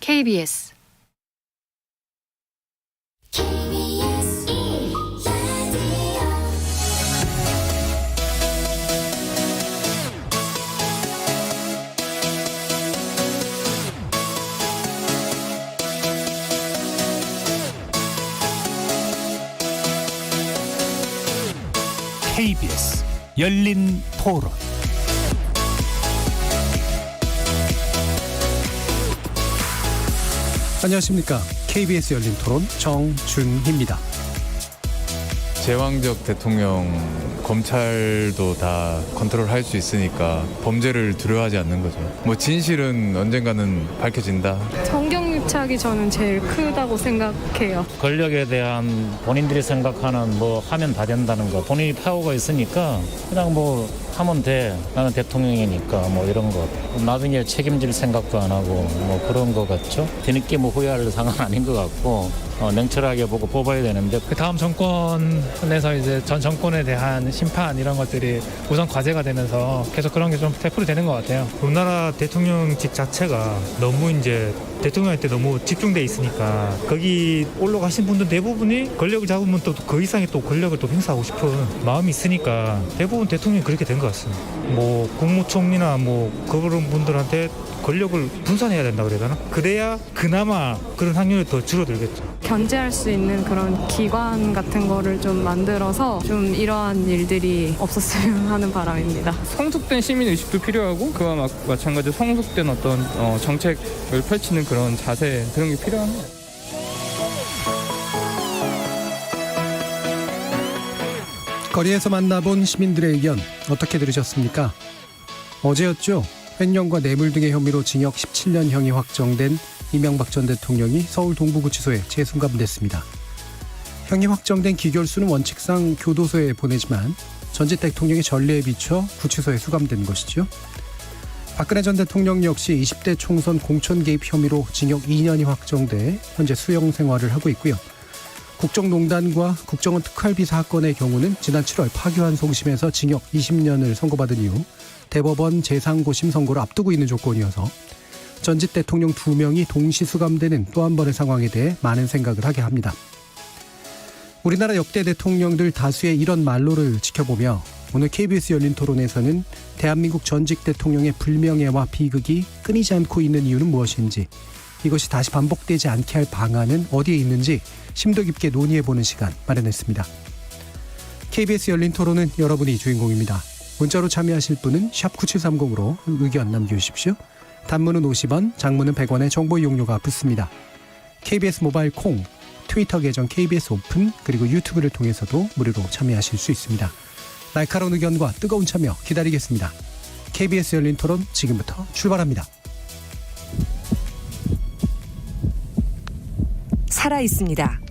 KBS KBS 열린 토론. 안녕하십니까. KBS 열린 토론 정준희입니다. 제왕적 대통령, 검찰도 다 컨트롤할 수 있으니까 범죄를 두려워하지 않는 거죠. 뭐 진실은 언젠가는 밝혀진다. 성경유착이 저는 제일 크다고 생각해요. 권력에 대한 본인들이 생각하는 뭐 하면 다 된다는 거, 본인이 파워가 있으니까 그냥 뭐 하면 돼, 나는 대통령이니까 뭐 이런 거, 나중에 책임질 생각도 안 하고 뭐 그런 거 같죠. 뒤늦게 뭐 후회할 상황은 아닌 것 같고 냉철하게 보고 뽑아야 되는데, 그 다음 정권에서 이제 전 정권에 대한 심판 이런 것들이 우선 과제가 되면서 계속 그런 게 좀 되풀이되는 것 같아요. 우리나라 대통령직 자체가 너무 이제 대통령한테 너무 집중돼 있으니까 거기 올라가신 분들 대부분이 권력을 잡으면 또 그 이상의 또 권력을 또 행사하고 싶은 마음이 있으니까 대부분 대통령이 그렇게 된 것 같습니다. 뭐 국무총리나 뭐 그런 분들한테 권력을 분산해야 된다 그래야 되나? 그래야 그나마 그런 확률이 더 줄어들겠죠. 견제할 수 있는 그런 기관 같은 거를 좀 만들어서 좀 이러한 일들이 없었으면 하는 바람입니다. 성숙된 시민의식도 필요하고, 그와 마찬가지로 성숙된 어떤 정책을 펼치는 그런 자세, 그런 게 필요합니다. 거리에서 만나본 시민들의 의견 어떻게 들으셨습니까? 어제였죠. 횡령과 뇌물 등의 혐의로 징역 17년형이 확정된 이명박 전 대통령이 서울 동부구치소에 재수감됐습니다. 형이 확정된 기결수는 원칙상 교도소에 보내지만 전직 대통령의 전례에 비춰 구치소에 수감된 것이죠. 박근혜 전 대통령 역시 20대 총선 공천 개입 혐의로 징역 2년이 확정돼 현재 수용 생활을 하고 있고요. 국정농단과 국정원 특활비 사건의 경우는 지난 7월 파기환 송심에서 징역 20년을 선고받은 이후 대법원 재상고심 선고를 앞두고 있는 조건이어서 전직 대통령 2명이 동시 수감되는 또 한 번의 상황에 대해 많은 생각을 하게 합니다. 우리나라 역대 대통령들 다수의 이런 말로를 지켜보며 오늘 KBS 열린 토론에서는 대한민국 전직 대통령의 불명예와 비극이 끊이지 않고 있는 이유는 무엇인지, 이것이 다시 반복되지 않게 할 방안은 어디에 있는지 심도 깊게 논의해보는 시간 마련했습니다. KBS 열린 토론은 여러분이 주인공입니다. 문자로 참여하실 분은 샵9730으로 의견 남겨주십시오. 단문은 50원, 장문은 100원의 정보 이용료가 붙습니다. KBS 모바일 콩, 트위터 계정 KBS 오픈, 그리고 유튜브를 통해서도 무료로 참여하실 수 있습니다. 날카로운 의견과 뜨거운 참여 기다리겠습니다. KBS 열린 토론 지금부터 출발합니다. 살아있습니다.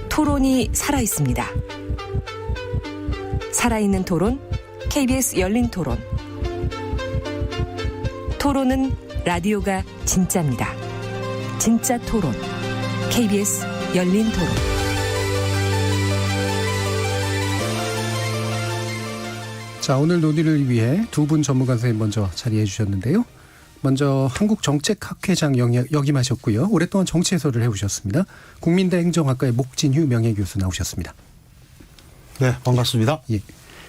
토론이 살아있습니다. 살아있는 토론, KBS 열린 토론. 토론은 라디오가 진짜입니다. 진짜 토론, KBS 열린 토론. 자, 오늘 논의를 위해 두 분 전문가 선생님 먼저 자리해 주셨는데요. 먼저 한국정책학회장 역임하셨고요. 오랫동안 정치 해설을 해오셨습니다. 국민대 행정학과의 목진휴 명예교수 나오셨습니다. 네, 반갑습니다. 예.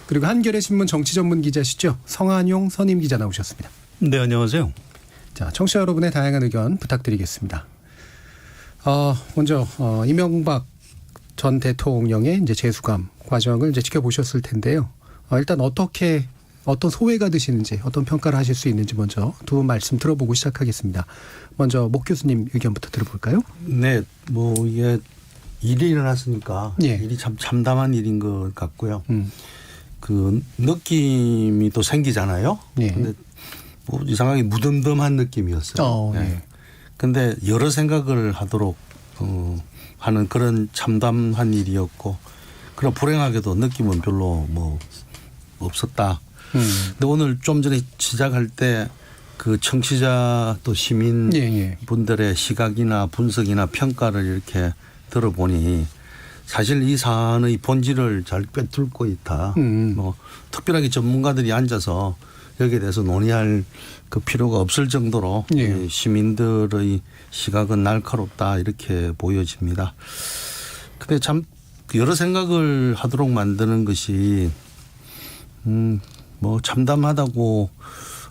그리고 한겨레 신문 정치 전문 기자시죠. 성한용 선임 기자 나오셨습니다. 네, 안녕하세요. 자, 청취자 여러분의 다양한 의견 부탁드리겠습니다. 먼저 이명박 전 대통령의 이제 재수감 과정을 이제 지켜보셨을 텐데요. 일단 어떤 소회가 드시는지, 어떤 평가를 하실 수 있는지 먼저 두 분 말씀 들어보고 시작하겠습니다. 먼저 목 교수님 의견부터 들어볼까요? 네, 뭐 이게 일이 일어났으니까 예. 일이 참 참담한 일인 것 같고요. 그 느낌이 또 생기잖아요. 예. 근데 뭐 이상하게 무덤덤한 느낌이었어요. 예. 근데 여러 생각을 하도록 하는 그런 참담한 일이었고, 그런 불행하게도 느낌은 별로 뭐 없었다. 근데 오늘 좀 전에 시작할 때 그 청취자 또 시민 분들의 시각이나 분석이나 평가를 이렇게 들어보니 사실 이 사안의 본질을 잘 꿰뚫고 있다. 뭐 특별하게 전문가들이 앉아서 여기에 대해서 논의할 그 필요가 없을 정도로 예. 이 시민들의 시각은 날카롭다 이렇게 보여집니다. 근데 참 여러 생각을 하도록 만드는 것이 뭐 참담하다고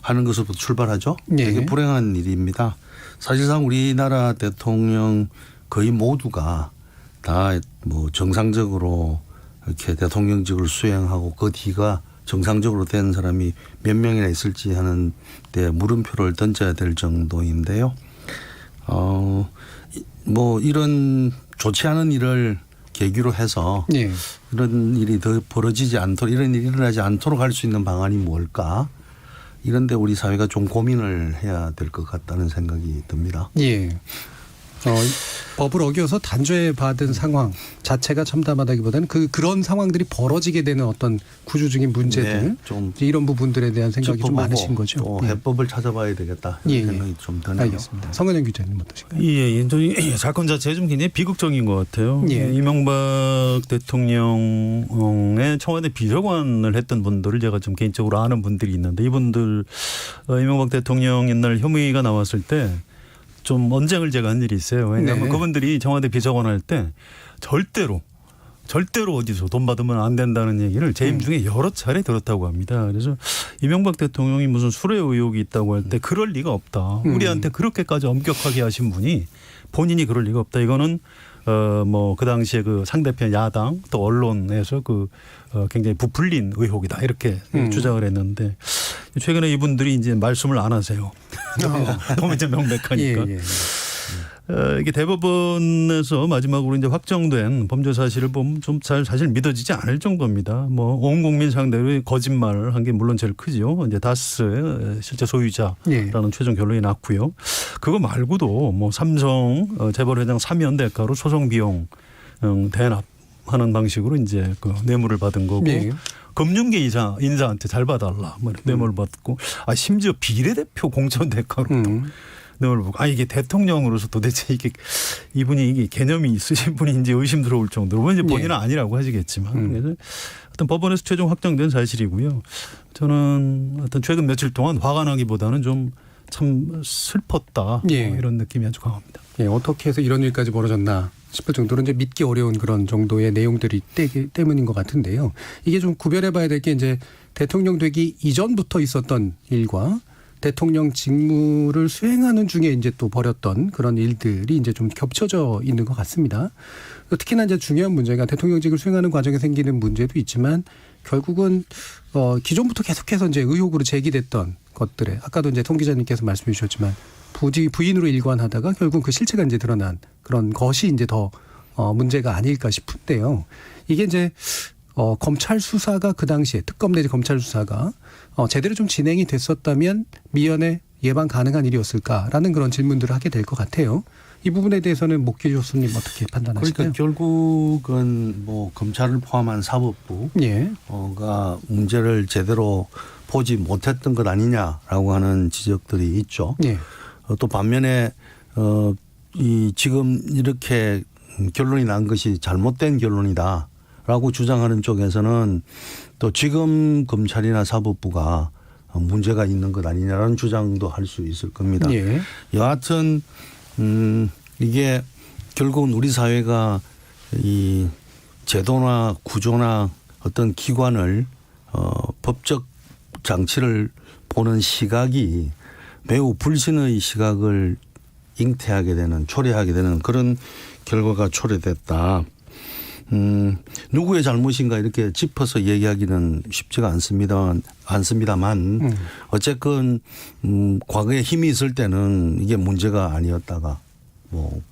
하는 것으로부터 출발하죠. 예. 되게 불행한 일입니다. 사실상 우리나라 대통령 거의 모두가 다 뭐 정상적으로 이렇게 대통령직을 수행하고 그 뒤가 정상적으로 된 사람이 몇 명이나 있을지 하는 데 물음표를 던져야 될 정도인데요. 뭐 이런 좋지 않은 일을 계기로 해서 예. 이런 일이 더 벌어지지 않도록 이런 일이 일어나지 않도록 할 수 있는 방안이 뭘까? 이런데 우리 사회가 좀 고민을 해야 될 것 같다는 생각이 듭니다. 예. 법을 어겨서 단죄받은 상황 자체가 참담하다기보다는 그런 상황들이 벌어지게 되는 어떤 구조적인 문제들 네, 좀 이런 부분들에 대한 생각이 좀 짚어보고 많으신 거죠. 또 예. 해법을 찾아봐야 되겠다 예, 이런 예. 생각이 좀 드네요. 알겠습니다. 성은영 기자님 어떠신가요? 예, 사건 자체가 좀 굉장히 비극적인 것 같아요. 예. 이명박 대통령의 청와대 비서관을 했던 분들을 제가 좀 개인적으로 아는 분들이 있는데 이분들 이명박 대통령 옛날 혐의가 나왔을 때 좀 언쟁을 제가 한 일이 있어요. 왜냐하면 네. 그분들이 청와대 비서관 할 때 절대로 어디서 돈 받으면 안 된다는 얘기를 재임 중에 여러 차례 들었다고 합니다. 그래서 이명박 대통령이 무슨 수뢰 의혹이 있다고 할 때 그럴 리가 없다. 우리한테 그렇게까지 엄격하게 하신 분이 본인이 그럴 리가 없다. 이거는 뭐 그 당시에 그 상대편 야당 또 언론에서 굉장히 부풀린 의혹이다 이렇게 주장을 했는데 최근에 이분들이 이제 말씀을 안 하세요. 너무 이제 명백하니까. 예, 예. 이게 대법원에서 마지막으로 이제 확정된 범죄 사실을 보면 좀 잘 사실 믿어지지 않을 정도입니다. 뭐 온 국민 상대로 거짓말을 한 게 물론 제일 크죠. 이제 다스의 실제 소유자라는 예. 최종 결론이 났고요. 그거 말고도 뭐 삼성 재벌회장 사면 대가로 소송 비용 대납하는 방식으로 이제 그 뇌물을 받은 거고. 예. 금융계 인사한테 잘 봐달라. 뭐 뇌물을 받고. 심지어 비례대표 공천 대가로 뇌물을 받고. 이게 대통령으로서 도대체 이분이 이게 개념이 있으신 분인지 의심 들어올 정도로. 이제 본인은 아니라고 하시겠지만. 그래서 어떤 법원에서 최종 확정된 사실이고요. 저는 어떤 최근 며칠 동안 화가 나기보다는 좀 참 슬펐다. 예. 이런 느낌이 아주 강합니다. 예, 어떻게 해서 이런 일까지 벌어졌나 싶을 정도로 이제 믿기 어려운 그런 정도의 내용들이 때문인 것 같은데요. 이게 좀 구별해봐야 될 게 이제 대통령 되기 이전부터 있었던 일과 대통령 직무를 수행하는 중에 이제 또 벌였던 그런 일들이 이제 좀 겹쳐져 있는 것 같습니다. 특히나 이제 중요한 문제가 대통령직을 수행하는 과정에 생기는 문제도 있지만 결국은 기존부터 계속해서 이제 의혹으로 제기됐던 것들에 아까도 이제 송 기자님께서 말씀해 주셨지만 부인으로 일관하다가 결국 그 실체가 이제 드러난 그런 것이 이제 더 문제가 아닐까 싶은데요. 이게 이제 검찰 수사가 그 당시에 특검 내지 검찰 수사가 제대로 좀 진행이 됐었다면 미연에 예방 가능한 일이었을까라는 그런 질문들을 하게 될 것 같아요. 이 부분에 대해서는 목기 교수님 어떻게 판단하실까요? 그러니까 결국은 뭐 검찰을 포함한 사법부가 예. 문제를 제대로 보지 못했던 것 아니냐라고 하는 지적들이 있죠. 예. 또 반면에 이 지금 이렇게 결론이 난 것이 잘못된 결론이다라고 주장하는 쪽에서는 또 지금 검찰이나 사법부가 문제가 있는 것 아니냐라는 주장도 할 수 있을 겁니다. 예. 여하튼 이게 결국은 우리 사회가 이 제도나 구조나 어떤 기관을 법적 장치를 보는 시각이 매우 불신의 시각을 잉태하게 되는 초래하게 되는 그런 결과가 초래됐다. 누구의 잘못인가 이렇게 짚어서 얘기하기는 쉽지가 않습니다만 어쨌건 과거에 힘이 있을 때는 이게 문제가 아니었다가 뭐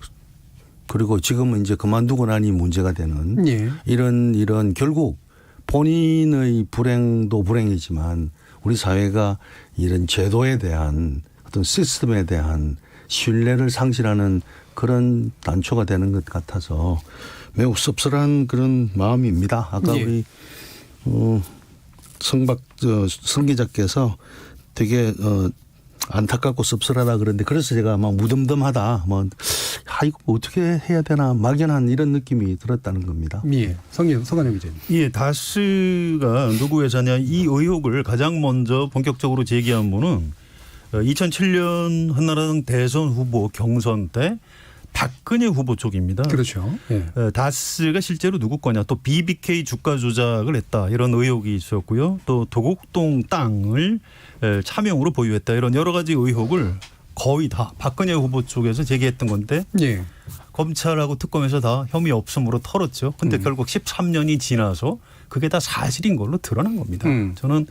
그리고 지금은 이제 그만두고 나니 문제가 되는 예. 이런 결국 본인의 불행도 불행이지만 우리 사회가 이런 제도에 대한 어떤 시스템에 대한 신뢰를 상실하는 그런 단초가 되는 것 같아서 매우 씁쓸한 그런 마음입니다. 아까 예. 우리 성 기자께서 되게 안타깝고 씁쓸하다 그런데 그래서 제가 막 무덤덤하다 이거 어떻게 해야 되나 막연한 이런 느낌이 들었다는 겁니다. 예. 성한영 기자님. 예, 다스가 누구 회사냐 이 의혹을 가장 먼저 본격적으로 제기한 분은 2007년 한나라당 대선 후보 경선 때 박근혜 후보 쪽입니다. 그렇죠. 예. 다스가 실제로 누구 거냐 또 BBK 주가 조작을 했다 이런 의혹이 있었고요. 또 도곡동 땅을 차명으로 보유했다 이런 여러 가지 의혹을 거의 다 박근혜 후보 쪽에서 제기했던 건데 예. 검찰하고 특검에서 다 혐의 없음으로 털었죠. 근데 결국 13년이 지나서 그게 다 사실인 걸로 드러난 겁니다. 저는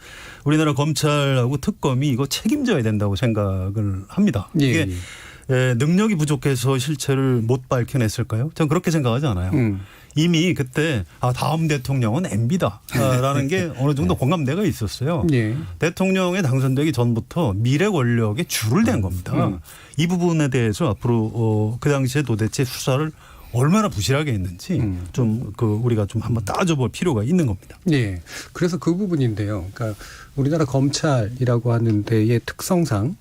우리나라 검찰하고 특검이 이거 책임져야 된다고 생각을 합니다. 예. 이게 능력이 부족해서 실체를 못 밝혀냈을까요? 저는 그렇게 생각하지 않아요. 이미 그때 다음 대통령은 MB다라는 게 어느 정도 공감대가 있었어요. 예. 대통령에 당선되기 전부터 미래 권력에 줄을 댄 겁니다. 이 부분에 대해서 앞으로 그 당시에 도대체 수사를 얼마나 부실하게 했는지 좀 우리가 좀 한번 따져볼 필요가 있는 겁니다. 예. 그래서 그 부분인데요. 그러니까 우리나라 검찰이라고 하는 데의 특성상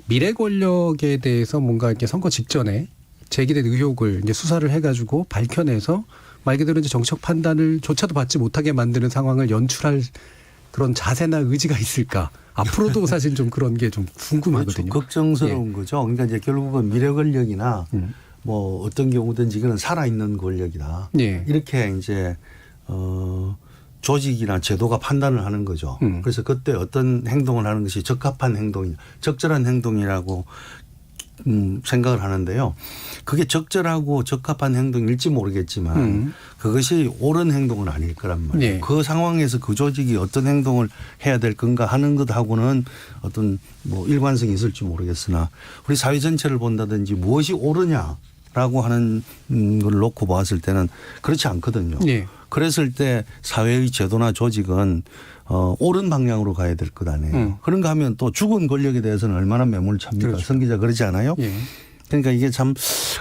미래 권력에 대해서 뭔가 이렇게 선거 직전에 제기된 의혹을 이제 수사를 해가지고 밝혀내서 말 그대로 이제 정책 판단을 조차도 받지 못하게 만드는 상황을 연출할 그런 자세나 의지가 있을까? 앞으로도 사실 좀 그런 게 좀 궁금하거든요. 그렇죠. 걱정스러운 거죠. 그러니까 이제 결국은 미래 권력이나 뭐 어떤 경우든지 이거는 살아있는 권력이다. 예. 이렇게 이제 조직이나 제도가 판단을 하는 거죠. 그래서 그때 어떤 행동을 하는 것이 적합한 행동이냐, 적절한 행동이라고 생각을 하는데요. 그게 적절하고 적합한 행동일지 모르겠지만 그것이 옳은 행동은 아닐 거란 말이에요. 네. 그 상황에서 그 조직이 어떤 행동을 해야 될 건가 하는 것하고는 어떤 뭐 일관성이 있을지 모르겠으나 우리 사회 전체를 본다든지 무엇이 옳으냐라고 하는 걸 놓고 봤을 때는 그렇지 않거든요. 네. 그랬을 때 사회의 제도나 조직은 옳은 방향으로 가야 될 것 아니에요. 그런가 하면 또 죽은 권력에 대해서는 얼마나 매몰 찹니까? 그렇죠. 성 기자 그러지 않아요? 예. 그러니까 이게 참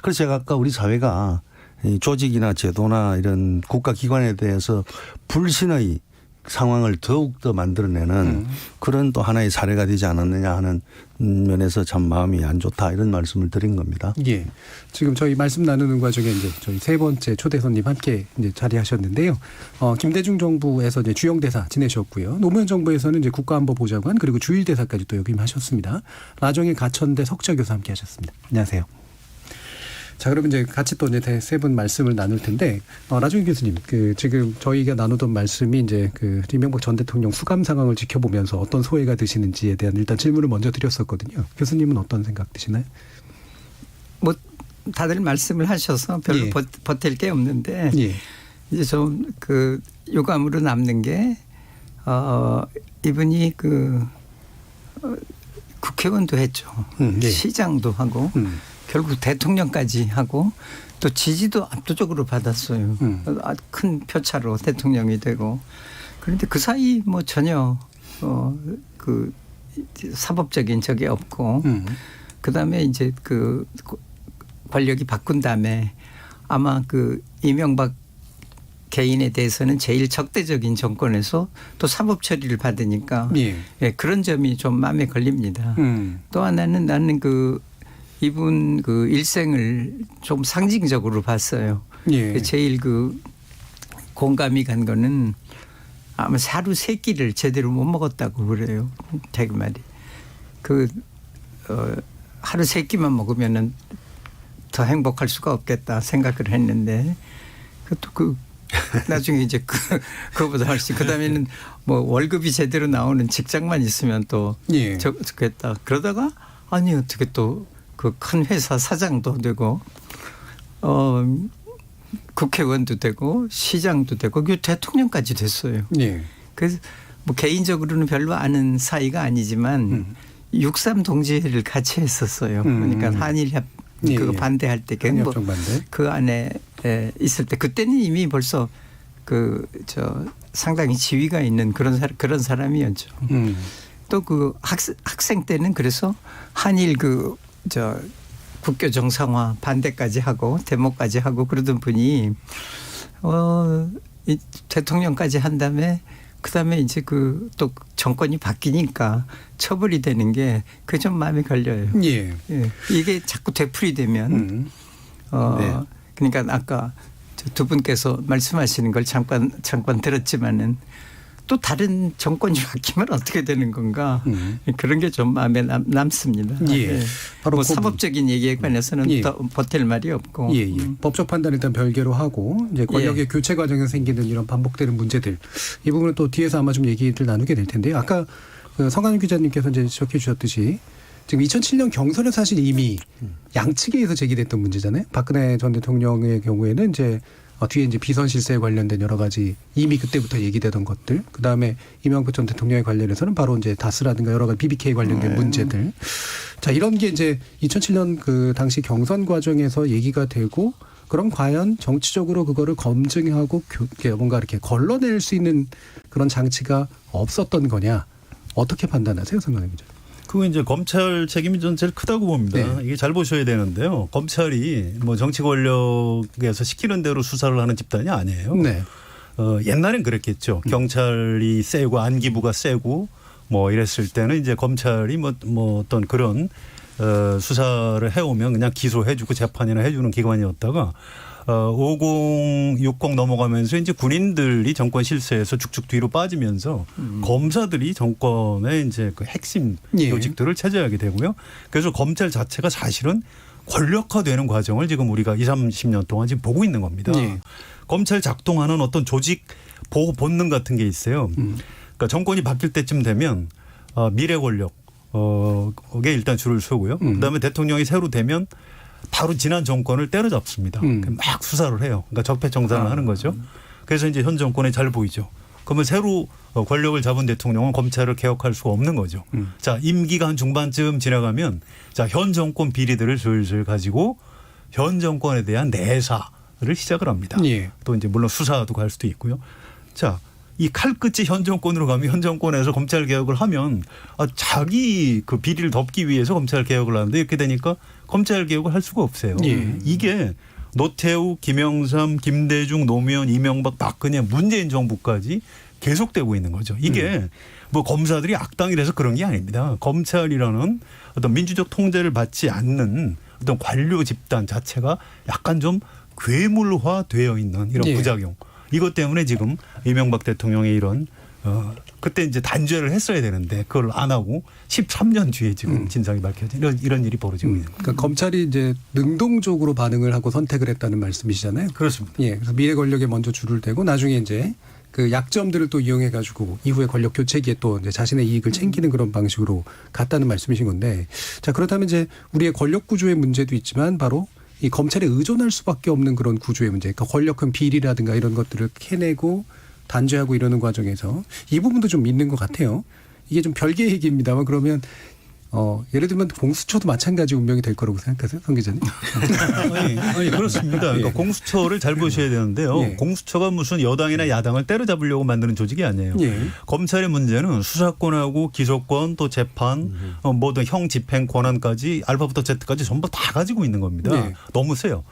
그래서 제가 아까 우리 사회가 이 조직이나 제도나 이런 국가기관에 대해서 불신의 상황을 더욱더 만들어내는 그런 또 하나의 사례가 되지 않았느냐 하는 면에서 참 마음이 안 좋다 이런 말씀을 드린 겁니다. 예. 지금 저희 말씀 나누는 과정에 이제 저희 세 번째 초대 손님 함께 이제 자리하셨는데요. 김대중 정부에서 이제 주영대사 지내셨고요. 노무현 정부에서는 이제 국가안보보좌관 그리고 주일대사까지 또 역임하셨습니다. 나정일 가천대 석좌교수 함께 하셨습니다. 안녕하세요. 자, 그러면 이제 같이 또 이제 세 분 말씀을 나눌 텐데, 나정일 교수님, 지금 저희가 나누던 말씀이 이제 이명박 전 대통령 수감 상황을 지켜보면서 어떤 소회가 드시는지에 대한 일단 질문을 먼저 드렸었거든요. 교수님은 어떤 생각 드시나요? 뭐 다들 말씀을 하셔서 별로 예. 버틸 게 없는데 예. 이제 좀 유감으로 남는 게 이분이 국회의원도 했죠. 예. 시장도 하고. 결국 대통령까지 하고 또 지지도 압도적으로 받았어요. 큰 표차로 대통령이 되고. 그런데 그 사이 뭐 전혀 사법적인 적이 없고 그다음에 이제 권력이 바꾼 다음에 아마 이명박 개인에 대해서는 제일 적대적인 정권에서 또 사법 처리를 받으니까 예. 예, 그런 점이 좀 마음에 걸립니다. 또 하나는 나는 이분 일생을 좀 상징적으로 봤어요. 예. 제일 공감이 간 거는 아마 하루 세 끼를 제대로 못 먹었다고 그래요. 자기 말이. 하루 세 끼만 먹으면은 더 행복할 수가 없겠다 생각을 했는데 그것도 나중에 이제 그거보다 훨씬 그다음에는 뭐 월급이 제대로 나오는 직장만 있으면 또 예. 좋겠다. 그러다가 아니 어떻게 또 큰 회사 사장도 되고 국회의원도 되고 시장도 되고 대통령까지 됐어요. 예. 그래서 뭐 개인적으로는 별로 아는 사이가 아니지만 6.3 동지회를 같이 했었어요. 그러니까 한일협 그거 반대할 때 한일협정 반대. 그 안에 있을 때 그때는 이미 벌써 상당히 지위가 있는 그런 사람이었죠. 또 학생 때는 그래서 한일 국교 정상화 반대까지 하고 데모까지 하고 그러던 분이 이 대통령까지 한 다음에 그다음에 이제 또 정권이 바뀌니까 처벌이 되는 게 그게 좀 마음에 걸려요. 예. 예. 이게 자꾸 되풀이되면 네. 그러니까 아까 두 분께서 말씀하시는 걸 잠깐 들었지만은 또 다른 정권이 바뀌면 어떻게 되는 건가 그런 게 좀 마음에 남습니다. 예. 바로 뭐 그 사법적인 얘기에 관해서는 예. 더 보탤 말이 없고. 예, 예. 법적 판단 일단 별개로 하고 이제 권력의 교체 과정에서 생기는 이런 반복되는 문제들 이 부분은 또 뒤에서 아마 좀 얘기를 나누게 될 텐데요. 아까 그 성한우 기자님께서 이제 지적해 주셨듯이 지금 2007년 경선에 사실 이미 양측에 의해서 제기됐던 문제잖아요. 박근혜 전 대통령의 경우에는 이제 뒤에 이제 비선 실세에 관련된 여러 가지 이미 그때부터 얘기되던 것들, 그 다음에 이명박 전 대통령에 관련해서는 바로 이제 다스라든가 여러 가지 BBK 관련된 문제들. 자, 이런 게 이제 2007년 그 당시 경선 과정에서 얘기가 되고, 그럼 과연 정치적으로 그거를 검증하고 뭔가 이렇게 걸러낼 수 있는 그런 장치가 없었던 거냐? 어떻게 판단하세요, 성관영 기자? 그거 이제 검찰 책임이 전 제일 크다고 봅니다. 네. 이게 잘 보셔야 되는데요. 검찰이 뭐 정치 권력에서 시키는 대로 수사를 하는 집단이 아니에요. 네. 옛날엔 그랬겠죠. 경찰이 세고 안기부가 세고 뭐 이랬을 때는 이제 검찰이 뭐 어떤 그런 수사를 해오면 그냥 기소해주고 재판이나 해주는 기관이었다가 50, 60 넘어가면서 이제 군인들이 정권 실세에서 쭉쭉 뒤로 빠지면서 검사들이 정권의 이제 그 핵심 조직들을 차지하게 되고요. 그래서 검찰 자체가 사실은 권력화되는 과정을 지금 우리가 20, 30년 동안 지금 보고 있는 겁니다. 검찰 작동하는 어떤 조직 보호 본능 같은 게 있어요. 그러니까 정권이 바뀔 때쯤 되면 미래 권력 게 일단 줄을 서고요. 그다음에 대통령이 새로 되면 바로 지난 정권을 때려잡습니다. 막 수사를 해요. 그러니까 적폐청산을 하는 거죠. 그래서 이제 현 정권에 잘 보이죠. 그러면 새로 권력을 잡은 대통령은 검찰을 개혁할 수가 없는 거죠. 자, 임기가 한 중반쯤 지나가면 자, 현 정권 비리들을 슬슬 가지고 현 정권에 대한 내사를 시작을 합니다. 예. 또 이제 물론 수사도 갈 수도 있고요. 자, 이 칼끝이 현 정권으로 가면 현 정권에서 검찰 개혁을 하면 자기 그 비리를 덮기 위해서 검찰 개혁을 하는데 이렇게 되니까 검찰 개혁을 할 수가 없어요. 이게 노태우, 김영삼, 김대중, 노무현, 이명박, 박근혜, 문재인 정부까지 계속되고 있는 거죠. 이게 뭐 검사들이 악당이라서 그런 게 아닙니다. 검찰이라는 어떤 민주적 통제를 받지 않는 어떤 관료 집단 자체가 약간 좀 괴물화되어 있는 이런 부작용. 이것 때문에 지금 이명박 대통령의 이런 그때 이제 단죄를 했어야 되는데 그걸 안 하고 13년 뒤에 지금 진상이 밝혀진 이런 일이 벌어지고 있는 거예요. 그러니까 검찰이 이제 능동적으로 반응을 하고 선택을 했다는 말씀이시잖아요. 그렇습니다. 예. 그래서 미래 권력에 먼저 줄을 대고 나중에 이제 그 약점들을 또 이용해 가지고 이후에 권력 교체기에 또 이제 자신의 이익을 챙기는 그런 방식으로 갔다는 말씀이신 건데, 자, 그렇다면 이제 우리의 권력 구조의 문제도 있지만 바로 이 검찰에 의존할 수밖에 없는 그런 구조의 문제, 그러니까 권력형 비리라든가 이런 것들을 캐내고 단죄하고 이러는 과정에서 이 부분도 좀 있는 것 같아요. 이게 좀 별개의 얘기입니다만 그러면 예를 들면 공수처도 마찬가지 운명이 될 거라고 생각하세요, 성 기자님? 아니 그렇습니다. 그러니까 공수처를 잘 보셔야 되는데요. 공수처가 무슨 여당이나 야당을 때려잡으려고 만드는 조직이 아니에요. 검찰의 문제는 수사권하고 기소권 또 재판 모든 형 집행 권한까지 알파부터 Z까지 전부 다 가지고 있는 겁니다. 너무 세요.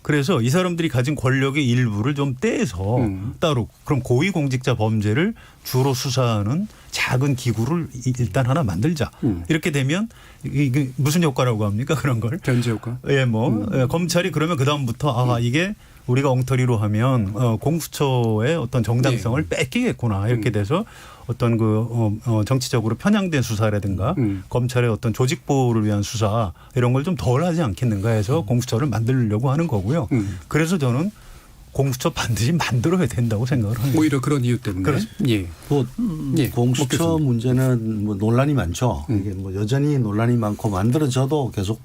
그래서 이 사람들이 가진 권력의 일부를 좀 떼서 따로 그럼 고위공직자 범죄를 주로 수사하는 작은 기구를 일단 하나 만들자. 이렇게 되면 이게 무슨 효과라고 합니까? 그런 걸. 견제 효과. 예, 검찰이 그러면 그다음부터 이게 우리가 엉터리로 하면 공수처의 어떤 정당성을 뺏기겠구나. 이렇게 돼서 어떤 정치적으로 편향된 수사라든가 검찰의 어떤 조직 보호를 위한 수사 이런 걸 좀 덜 하지 않겠는가 해서 공수처를 만들려고 하는 거고요. 그래서 저는 공수처 반드시 만들어야 된다고 생각을 합니다. 오히려 그런 이유 때문에. 그렇습니다. 예. 공수처 문제는 뭐 논란이 많죠. 이게 뭐 여전히 논란이 많고 만들어져도 계속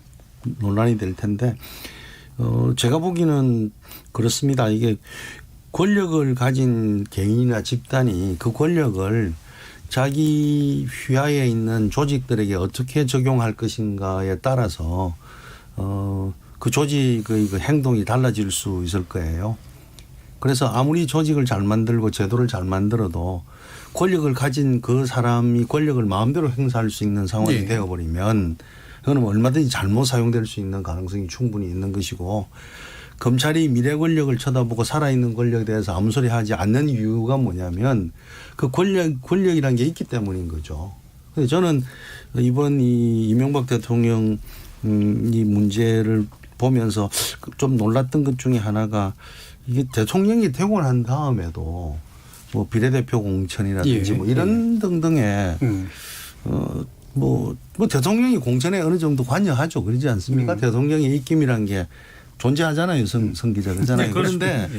논란이 될 텐데 제가 보기에는 그렇습니다. 이게 권력을 가진 개인이나 집단이 그 권력을 자기 휘하에 있는 조직들에게 어떻게 적용할 것인가에 따라서 그 조직의 그 행동이 달라질 수 있을 거예요. 그래서 아무리 조직을 잘 만들고 제도를 잘 만들어도 권력을 가진 그 사람이 권력을 마음대로 행사할 수 있는 상황이 되어버리면 그거는 얼마든지 잘못 사용될 수 있는 가능성이 충분히 있는 것이고 검찰이 미래 권력을 쳐다보고 살아있는 권력에 대해서 아무 소리 하지 않는 이유가 뭐냐면 그 권력이란 게 있기 때문인 거죠. 그래서 저는 이번 이 이명박 대통령 이 문제를 보면서 좀 놀랐던 것 중에 하나가 이게 대통령이 되고 난 다음에도 뭐 비례대표 공천이라든지 예. 뭐 이런 등등의 뭐 대통령이 공천에 어느 정도 관여하죠. 그러지 않습니까? 대통령의 입김이란 게 존재하잖아요. 성 기자 그러잖아요. 네, 그런데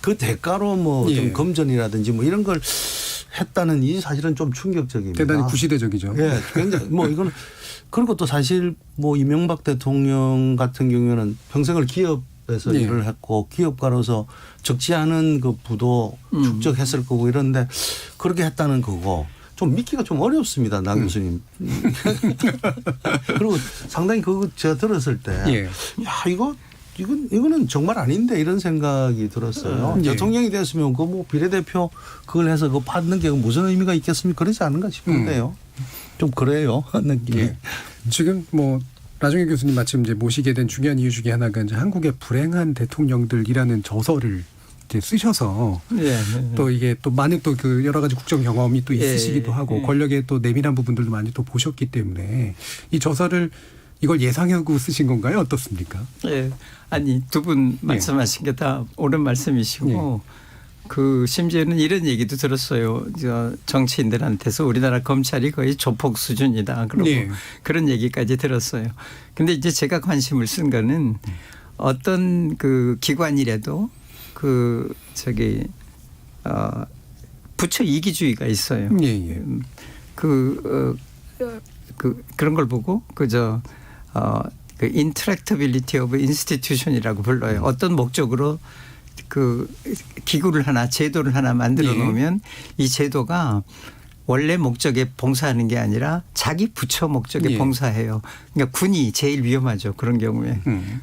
그 대가로 뭐 좀 예. 검전이라든지 뭐 이런 걸 했다는 이 사실은 좀 충격적입니다. 대단히 구시대적이죠. 예, 굉장히 뭐 이거는 그리고 또 사실 뭐 이명박 대통령 같은 경우에는 평생을 기업에서 예. 일을 했고 기업가로서 적지 않은 그 부도 축적했을 거고 이런데 그렇게 했다는 거고 좀 믿기가 좀 어렵습니다. 나 교수님. 그리고 상당히 그거 제가 들었을 때 예. 야, 이거는 정말 아닌데 이런 생각이 들었어요. 예. 대통령이 됐으면 그 뭐 비례대표 그걸 해서 그거 받는 게 무슨 의미가 있겠습니까? 그러지 않은가 싶은데요. 좀 그래요. 느낌이. 예. 지금 뭐 나중에 교수님 마침 이제 모시게 된 중요한 이유 중에 하나가 이제 한국의 불행한 대통령들이라는 저서를 이제 쓰셔서 예. 또 이게 또 많은 또 그 여러 가지 국정 경험이 또 있으시기도 예. 하고 예. 권력의 또 내밀한 부분들도 많이 또 보셨기 때문에 이 저서를 이걸 예상하고 쓰신 건가요? 어떻습니까? 예. 아니 두 분 말씀하신 게 다 옳은 말씀이시고 그 심지어는 이런 얘기도 들었어요. 정치인들한테서 우리나라 검찰이 거의 조폭 수준이다. 그리고 예. 그런 얘기까지 들었어요. 근데 이제 제가 관심을 쓴 거는 어떤 그 기관이라도 부처 이기주의가 있어요. 예, 예. 그런 걸 보고 그 intractability of institution이라고 불러요. 어떤 목적으로 그 기구를 하나 제도를 하나 만들어 놓으면 이 제도가 원래 목적에 봉사하는 게 아니라 자기 부처 목적에 봉사해요. 그러니까 군이 제일 위험하죠. 그런 경우에.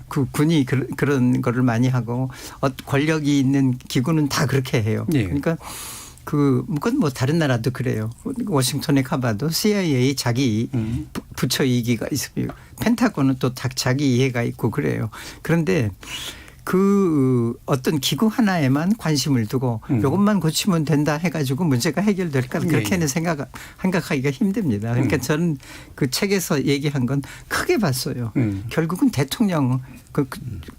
그 군이 그런 거를 많이 하고 권력이 있는 기구는 다 그렇게 해요. 그러니까 그건 뭐 다른 나라도 그래요. 워싱턴에 가봐도 CIA 자기 부처 이기가 있습니다. 펜타곤은 또 자기 이해가 있고 그래요. 그런데 그 어떤 기구 하나에만 관심을 두고 이것만 고치면 된다 해가지고 문제가 해결될까 그렇게는 생각하기가 힘듭니다. 그러니까 저는 그 책에서 얘기한 건 크게 봤어요. 결국은 대통령 그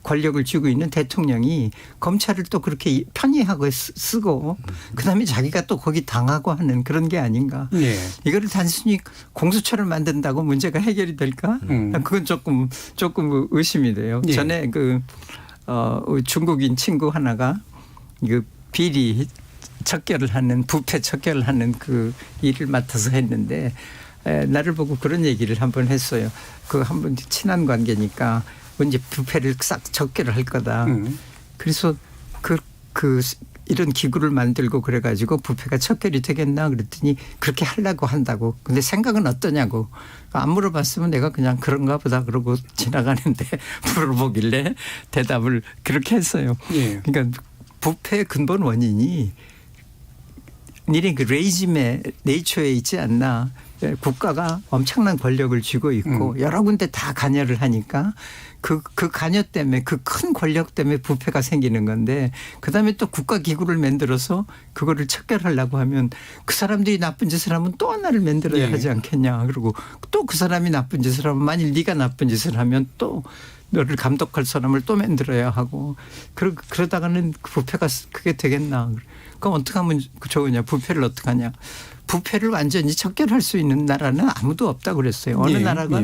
권력을 쥐고 있는 대통령이 검찰을 또 그렇게 편의하고 쓰고 그다음에 자기가 또 거기 당하고 하는 그런 게 아닌가. 이거를 단순히 공수처를 만든다고 문제가 해결이 될까? 그건 조금 의심이 돼요. 전에 중국인 친구 하나가 비리 척결을 하는 부패 척결을 하는 그 일을 맡아서 했는데 나를 보고 그런 얘기를 한번 했어요. 한번 친한 관계니까 이제 부패를 싹 척결을 할 거다. 그래서 이런 기구를 만들고 그래가지고 부패가 척결이 되겠나 그랬더니 그렇게 하려고 한다고. 근데 생각은 어떠냐고. 안 물어봤으면 내가 그냥 그런가 보다 그러고 지나가는데 물어보길래 대답을 그렇게 했어요. 그러니까 부패의 근본 원인이 니네 그 레이즘의 네이처에 있지 않나. 국가가 엄청난 권력을 쥐고 있고 여러 군데 다 관여를 하니까 그 관여 때문에 그 큰 권력 때문에 부패가 생기는 건데 그다음에 또 국가기구를 만들어서 그거를 척결하려고 하면 그 사람들이 나쁜 짓을 하면 또 하나를 만들어야 하지 않겠냐. 그리고 또 그 사람이 나쁜 짓을 하면 만일 네가 나쁜 짓을 하면 또 너를 감독할 사람을 또 만들어야 하고 그러다가는 부패가 그게 되겠나. 그럼 어떻게 하면 좋으냐. 부패를 어떻게 하냐. 부패를 완전히 척결할 수 있는 나라는 아무도 없다고 그랬어요. 어느 나라가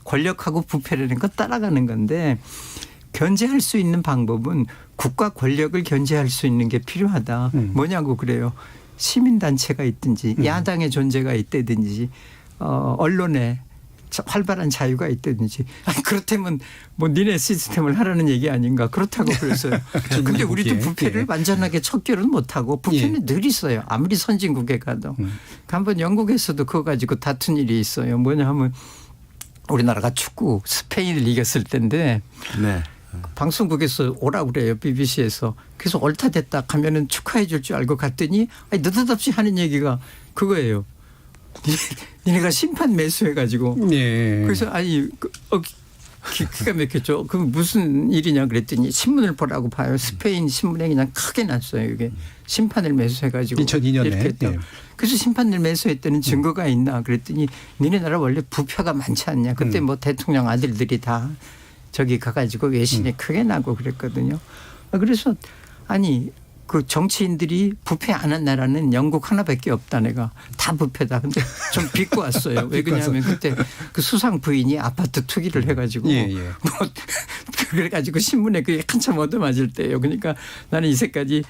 권력하고 부패라는 거 따라가는 건데 견제할 수 있는 방법은 국가 권력을 견제할 수 있는 게 필요하다. 뭐냐고 그래요. 시민단체가 있든지 야당의 존재가 있다든지 언론에 활발한 자유가 있다든지. 그렇다면 뭐 니네 시스템을 하라는 얘기 아닌가. 그렇다고 그랬어요. 그런데 우리도 부패를 완전하게 척결은 못하고 부패는 늘 있어요. 아무리 선진국에 가도. 한번 영국에서도 그거 가지고 다툰 일이 있어요. 뭐냐 하면 우리나라가 축구 스페인을 이겼을 때인데 방송국에서 오라고 그래요. BBC에서. 그래서 옳다 됐다 하면은 축하해 줄 줄 알고 갔더니 느닷없이 하는 얘기가 그거예요. 니네가 심판 매수해가지고 그래서 기가 막혔죠. 그 무슨 일이냐 그랬더니 신문을 보라고 봐요. 스페인 신문에 그냥 크게 났어요. 이게 심판을 매수해가지고 2002년에. 이렇게 했다. 예. 그래서 심판을 매수했다는 증거가 있나 그랬더니 니네 나라 원래 부패가 많지 않냐. 그때 뭐 대통령 아들들이 다 저기 가가지고 외신에 크게 나고 그랬거든요. 그래서 아니 그 정치인들이 부패 안 한 나라는 영국 하나밖에 없다 내가. 다 부패다. 근데 좀 비꼬 왔어요. 왜 그러냐면 그때 그 수상 부인이 아파트 투기를 해가지고 뭐 그래가지고 신문에 그게 한참 얻어맞을 때예요. 그러니까 나는 이제까지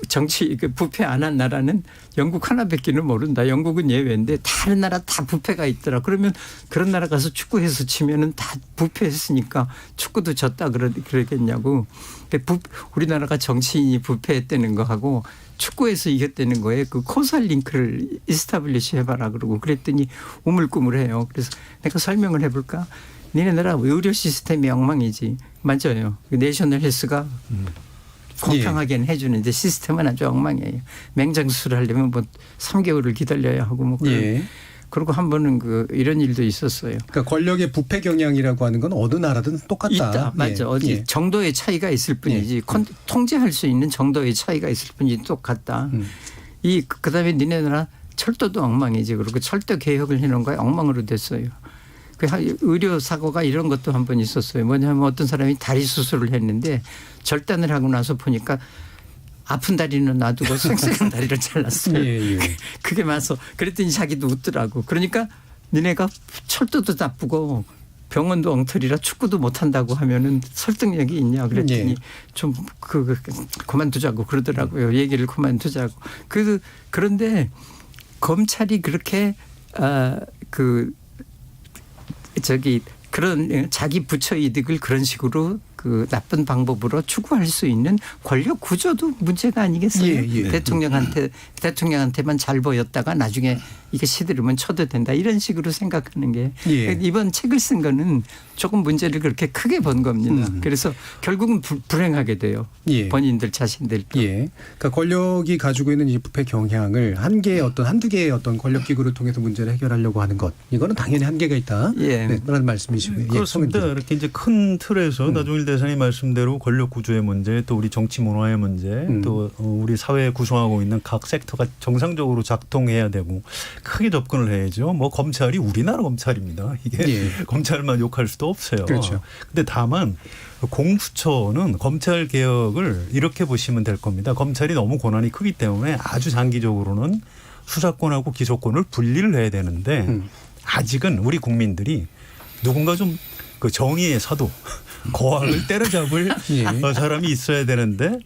정치 그 부패 안 한 나라는 영국 하나밖에는 모른다. 영국은 예외인데 다른 나라 다 부패가 있더라. 그러면 그런 나라 가서 축구해서 치면은 다 부패했으니까 축구도 졌다 그러겠냐고. 우리나라가 정치인이 부패했다는 거하고 축구에서 이겼다는 거에 그 코살 링크를 이스타블리시 해봐라 그러고 그랬더니 우물쭈물해요. 그래서 내가 설명을 해볼까? 니네 나라 의료 시스템이 엉망이지. 맞아요. 내셔널 헬스가 공평하게는 해주는데 시스템은 아주 엉망이에요. 맹장수술을 하려면 뭐 3개월을 기다려야 하고 뭐 그런. 그리고 한 번은 그 이런 일도 있었어요. 그러니까 권력의 부패 경향이라고 하는 건 어느 나라든 똑같다. 있다. 맞죠. 어디 정도의 차이가 있을 뿐이지 통제할 수 있는 정도의 차이가 있을 뿐이지 똑같다. 그다음에 니네 나라 철도도 엉망이지. 그리고 철도 개혁을 해놓은 거에 엉망으로 됐어요. 그 의료 사고가 이런 것도 한 번 있었어요. 뭐냐면 어떤 사람이 다리 수술을 했는데 절단을 하고 나서 보니까 아픈 다리는 놔두고 쌩쌩한 다리를 잘랐어요. 그게 맞어. 그랬더니 자기도 웃더라고. 그러니까 니네가 철도도 나쁘고 병원도 엉터리라 축구도 못한다고 하면은 설득력이 있냐 그랬더니 좀 그만두자고 그러더라고요. 얘기를 그만두자고. 그런데 검찰이 그렇게 그런 자기 부처 이득을 그런 식으로 그 나쁜 방법으로 추구할 수 있는 권력 구조도 문제가 아니겠어요? 대통령한테만 잘 보였다가 나중에 이게 시들으면 쳐도 된다 이런 식으로 생각하는 게 이번 책을 쓴 거는 조금 문제를 그렇게 크게 본 겁니다. 그래서 결국은 불행하게 돼요. 본인들 자신들도. 그러니까 권력이 가지고 있는 이 부패 경향을 한두 개의 어떤 권력 기구를 통해서 문제를 해결하려고 하는 것 이거는 당연히 한계가 있다. 라는 말씀이시고요. 그렇습니다. 이렇게 이제 큰 틀에서 나종일 대사님 말씀대로 권력 구조의 문제, 또 우리 정치 문화의 문제, 또 우리 사회에 구성하고 있는 각 섹터가 정상적으로 작동해야 되고 크게 접근을 해야죠. 뭐 검찰이 우리나라 검찰입니다. 이게 검찰만 욕할 수도 없어요. 그렇죠. 근데 다만 공수처는 검찰 개혁을 이렇게 보시면 될 겁니다. 검찰이 너무 권한이 크기 때문에 아주 장기적으로는 수사권하고 기소권을 분리를 해야 되는데 아직은 우리 국민들이 누군가 좀 그 정의의 사도 거학을 때려잡을 사람이 있어야 되는데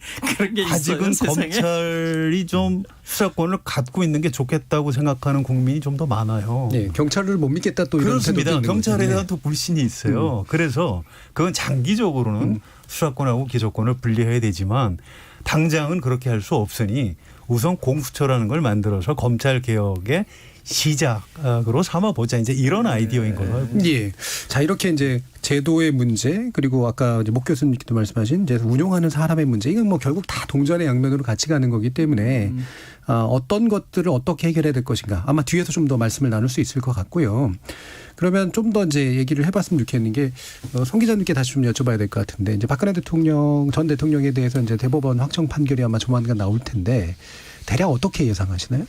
아직은 검찰이 좀 수사권을 갖고 있는 게 좋겠다고 생각하는 국민이 좀 더 많아요. 경찰을 못 믿겠다 또 이런 그렇습니다. 경찰에 대한 또 불신이 있어요. 그래서 그건 장기적으로는 수사권하고 기소권을 분리해야 되지만 당장은 그렇게 할 수 없으니 우선 공수처라는 걸 만들어서 검찰 개혁의 시작으로 삼아보자. 이제 이런 아이디어인 걸로 알고 있습니다. 자, 이렇게 이제 제도의 문제 그리고 아까 이제 목 교수님께도 말씀하신 이제 운용하는 사람의 문제 이건 뭐 결국 다 동전의 양면으로 같이 가는 거기 때문에 어떤 것들을 어떻게 해결해야 될 것인가 아마 뒤에서 좀 더 말씀을 나눌 수 있을 것 같고요. 그러면 좀 더 이제 얘기를 해봤으면 좋겠는 게 송 기자님께 다시 좀 여쭤봐야 될 것 같은데 이제 박근혜 전 대통령에 대해서 이제 대법원 확정 판결이 아마 조만간 나올 텐데 대략 어떻게 예상하시나요?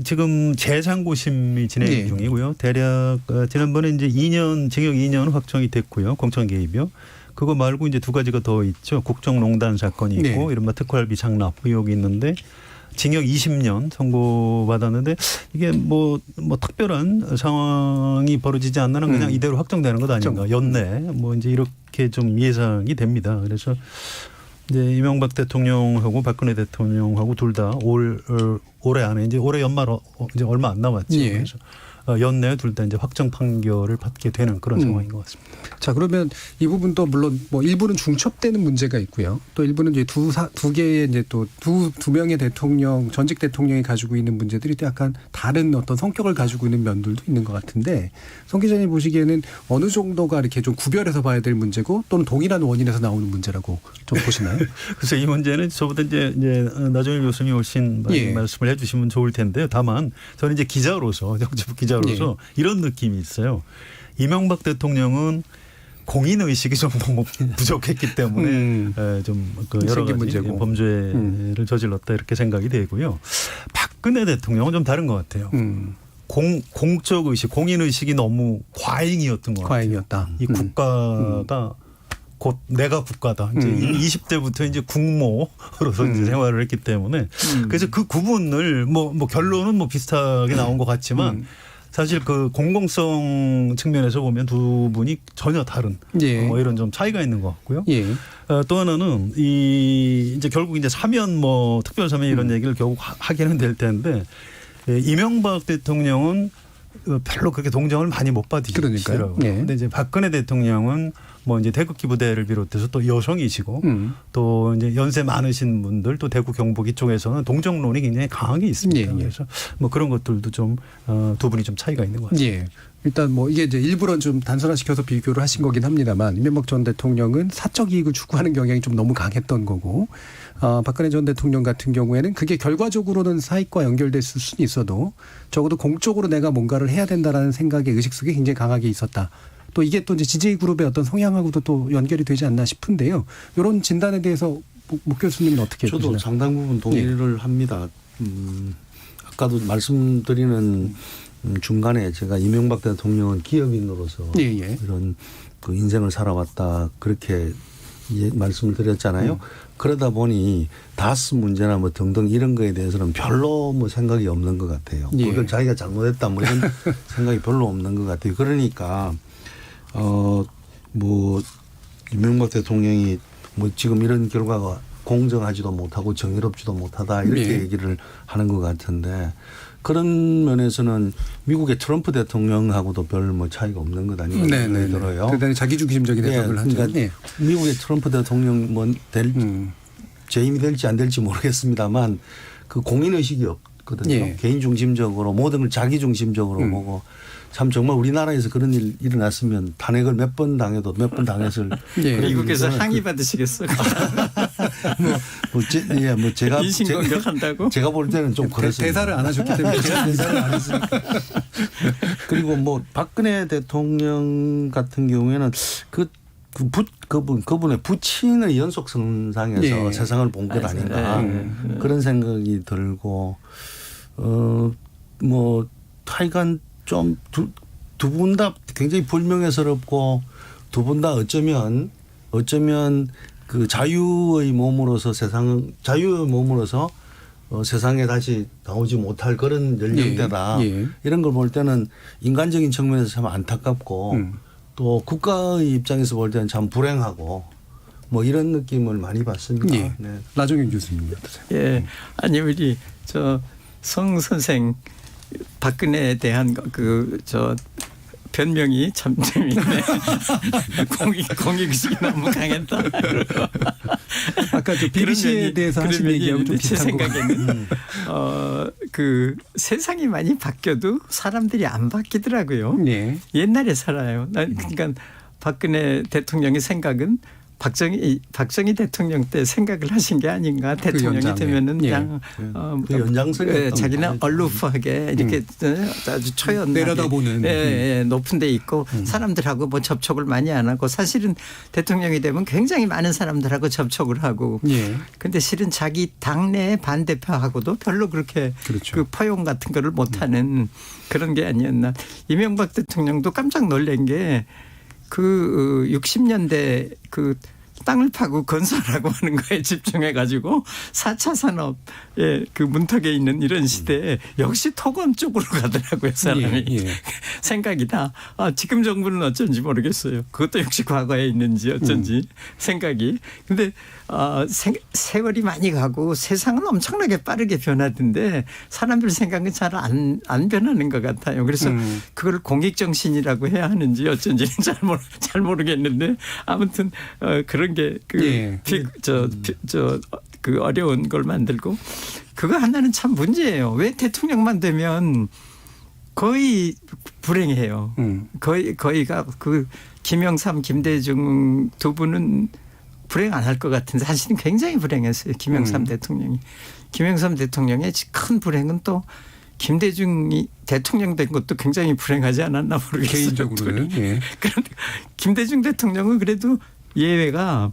지금 재상고심이 진행 중이고요. 대략 지난번에 이제 징역 2년 확정이 됐고요. 공천 개입이요. 그거 말고 이제 두 가지가 더 있죠. 국정농단 사건이 있고 이른바 특활비 장납 의혹이 있는데 징역 20년 선고받았는데 이게 뭐 특별한 상황이 벌어지지 않는 그냥 이대로 확정되는 것 아닌가. 연내 뭐 이제 이렇게 좀 예상이 됩니다. 그래서 이제 이명박 대통령하고 박근혜 대통령하고 둘 다 올해 안에 이제 올해 연말 이제 얼마 안 남았죠. 그래서 연내에 둘 다 이제 확정 판결을 받게 되는 그런 상황인 것 같습니다. 자, 그러면 이 부분도 물론 뭐 일부는 중첩되는 문제가 있고요. 또 일부는 이제 두 개의 이제 또 두 명의 대통령, 전직 대통령이 가지고 있는 문제들이 또 약간 다른 어떤 성격을 가지고 있는 면들도 있는 것 같은데 송 기자님 보시기에는 어느 정도가 이렇게 좀 구별해서 봐야 될 문제고 또는 동일한 원인에서 나오는 문제라고 좀 보시나요? 그래서 이 문제는 저보다 이제 나종일 교수님이 훨씬 말씀을 해주시면 좋을 텐데요. 다만 저는 이제 기자로서 정치부 기자로서 이런 느낌이 있어요. 이명박 대통령은 공인 의식이 좀 너무 부족했기 때문에 좀그 여러 가지 문제고. 범죄를 저질렀다 이렇게 생각이 되고요. 박근혜 대통령은 좀 다른 것 같아요. 공적 의식, 공인 의식이 너무 과잉이었던 것 같아요. 과잉이었다. 이 국가가 곧 내가 국가다. 이제 20대부터 이제 국모로서 이제 생활을 했기 때문에 그래서 그 구분을 뭐 결론은 뭐 비슷하게 나온 것 같지만 사실 그 공공성 측면에서 보면 두 분이 전혀 다른 예. 뭐 이런 좀 차이가 있는 것 같고요. 예. 또 하나는 이제 결국 이제 사면 뭐 특별 사면 이런 얘기를 결국 하기는 될 텐데 이명박 대통령은 별로 그렇게 동정을 많이 못 받으시더라고요. 그러니까요. 예. 근데 이제 박근혜 대통령은 뭐 이제 태극기 부대를 비롯해서 또 여성이시고 또 이제 연세 많으신 분들 또 대구 경북 이쪽에서는 동정론이 굉장히 강하게 있습니다. 예, 예. 그래서 뭐 그런 것들도 좀 두 분이 좀 차이가 있는 것 같아요. 예. 일단 뭐 이게 이제 일부러 좀 단순화시켜서 비교를 하신 거긴 합니다만 이명박 전 대통령은 사적 이익을 추구하는 경향이 좀 너무 강했던 거고 박근혜 전 대통령 같은 경우에는 그게 결과적으로는 사익과 연결됐을 수는 있어도 적어도 공적으로 내가 뭔가를 해야 된다라는 생각의 의식 속에 굉장히 강하게 있었다. 또 이게 또 이제 지지의 그룹의 어떤 성향하고도 또 연결이 되지 않나 싶은데요. 이런 진단에 대해서 목 교수님은 어떻게 저도 보시나요? 상당 부분 동의를 합니다. 아까도 말씀드리는 중간에 제가 이명박 대통령은 기업인으로서 이런 그 인생을 살아왔다 그렇게 말씀을 드렸잖아요. 그러다 보니 다스 문제나 뭐 등등 이런 거에 대해서는 별로 뭐 생각이 없는 것 같아요. 그걸 자기가 잘못했다 뭐 이런 생각이 별로 없는 것 같아요. 그러니까 뭐 이명박 대통령이 뭐 지금 이런 결과가 공정하지도 못하고 정의롭지도 못하다 이렇게 얘기를 하는 것 같은데 그런 면에서는 미국의 트럼프 대통령하고도 별 뭐 차이가 없는 것 아닌가 생각이 들어요. 대단히 자기중심적인 해석을 하죠. 그러니까 미국의 트럼프 대통령 뭐 재임이 될지 안 될지 모르겠습니다만 그 공인 의식이 없거든요. 개인 중심적으로 모든 걸 자기 중심적으로 보고 참 정말 우리나라에서 그런 일 일어났으면 탄핵을 몇 번 당해도 몇 번 당했을. 미국에서 항의 받으시겠어요? 뭐 제가 인신공격한다고? 제가 볼 때는 좀 그랬습니다. 대사를 안 하셨기 때문에 제가 대사를 안 했으니까. 그리고 뭐 박근혜 대통령 같은 경우에는 그분의 부친의 연속선상에서 세상을 본 것 아닌가 그런 생각이 들고 뭐 하여간 좀 두 분 다 굉장히 불명예스럽고 두 분 다 어쩌면 그 자유의 몸으로서 세상에 다시 나오지 못할 그런 연령대다. 이런 걸 볼 때는 인간적인 측면에서 참 안타깝고 또 국가의 입장에서 볼 때는 참 불행하고 뭐 이런 느낌을 많이 받습니다. 네. 나종현 교수님 어떠세요? 예, 아니 우리 성 선생 박근혜에 대한 변명이 참 재미있네. 공익의식이 너무 강했다. 아까 저 BBC에 대해서 하신 얘기하고 좀 제 비슷한 거 생각에는 그 세상이 많이 바뀌어도 사람들이 안 바뀌더라고요. 옛날에 살아요. 그러니까 박근혜 대통령의 생각은 박정희 대통령 때 생각을 하신 게 아닌가. 대통령이 되면은 그냥 연장선이 자기는 얼루프하게 이렇게 아주 내려다보는 높은 데 있고 사람들하고 뭐 접촉을 많이 안 하고 사실은 대통령이 되면 굉장히 많은 사람들하고 접촉을 하고 근데 실은 자기 당내 반대표하고도 별로 그렇게 그 포용 같은 거를 못하는 그런 게 아니었나. 이명박 대통령도 깜짝 놀란 게 그 60년대 그 땅을 파고 건설하고 하는 거에 집중해 가지고 4차 산업의 그 문턱에 있는 이런 시대에 역시 토건 쪽으로 가더라고요. 사람이. 생각이다. 지금 정부는 어쩐지 모르겠어요. 그것도 역시 과거에 있는지 어쩐지 생각이. 근데 세월이 많이 가고 세상은 엄청나게 빠르게 변하던데 사람들 생각은 잘 안 변하는 것 같아요. 그래서 그걸 공익정신이라고 해야 하는지 어쩐지는 잘 모르겠는데 아무튼 그런 게 그 어려운 걸 만들고 그거 하나는 참 문제예요. 왜 대통령만 되면 거의 불행해요. 거의가 그 김영삼, 김대중 두 분은 불행 안 할 것 같은데 사실은 굉장히 불행했어요. 김영삼 대통령이. 김영삼 대통령의 큰 불행은 또 김대중이 대통령 된 것도 굉장히 불행하지 않았나 모르겠어요. 개인적으로는. 예. 그런데 김대중 대통령은 그래도 예외가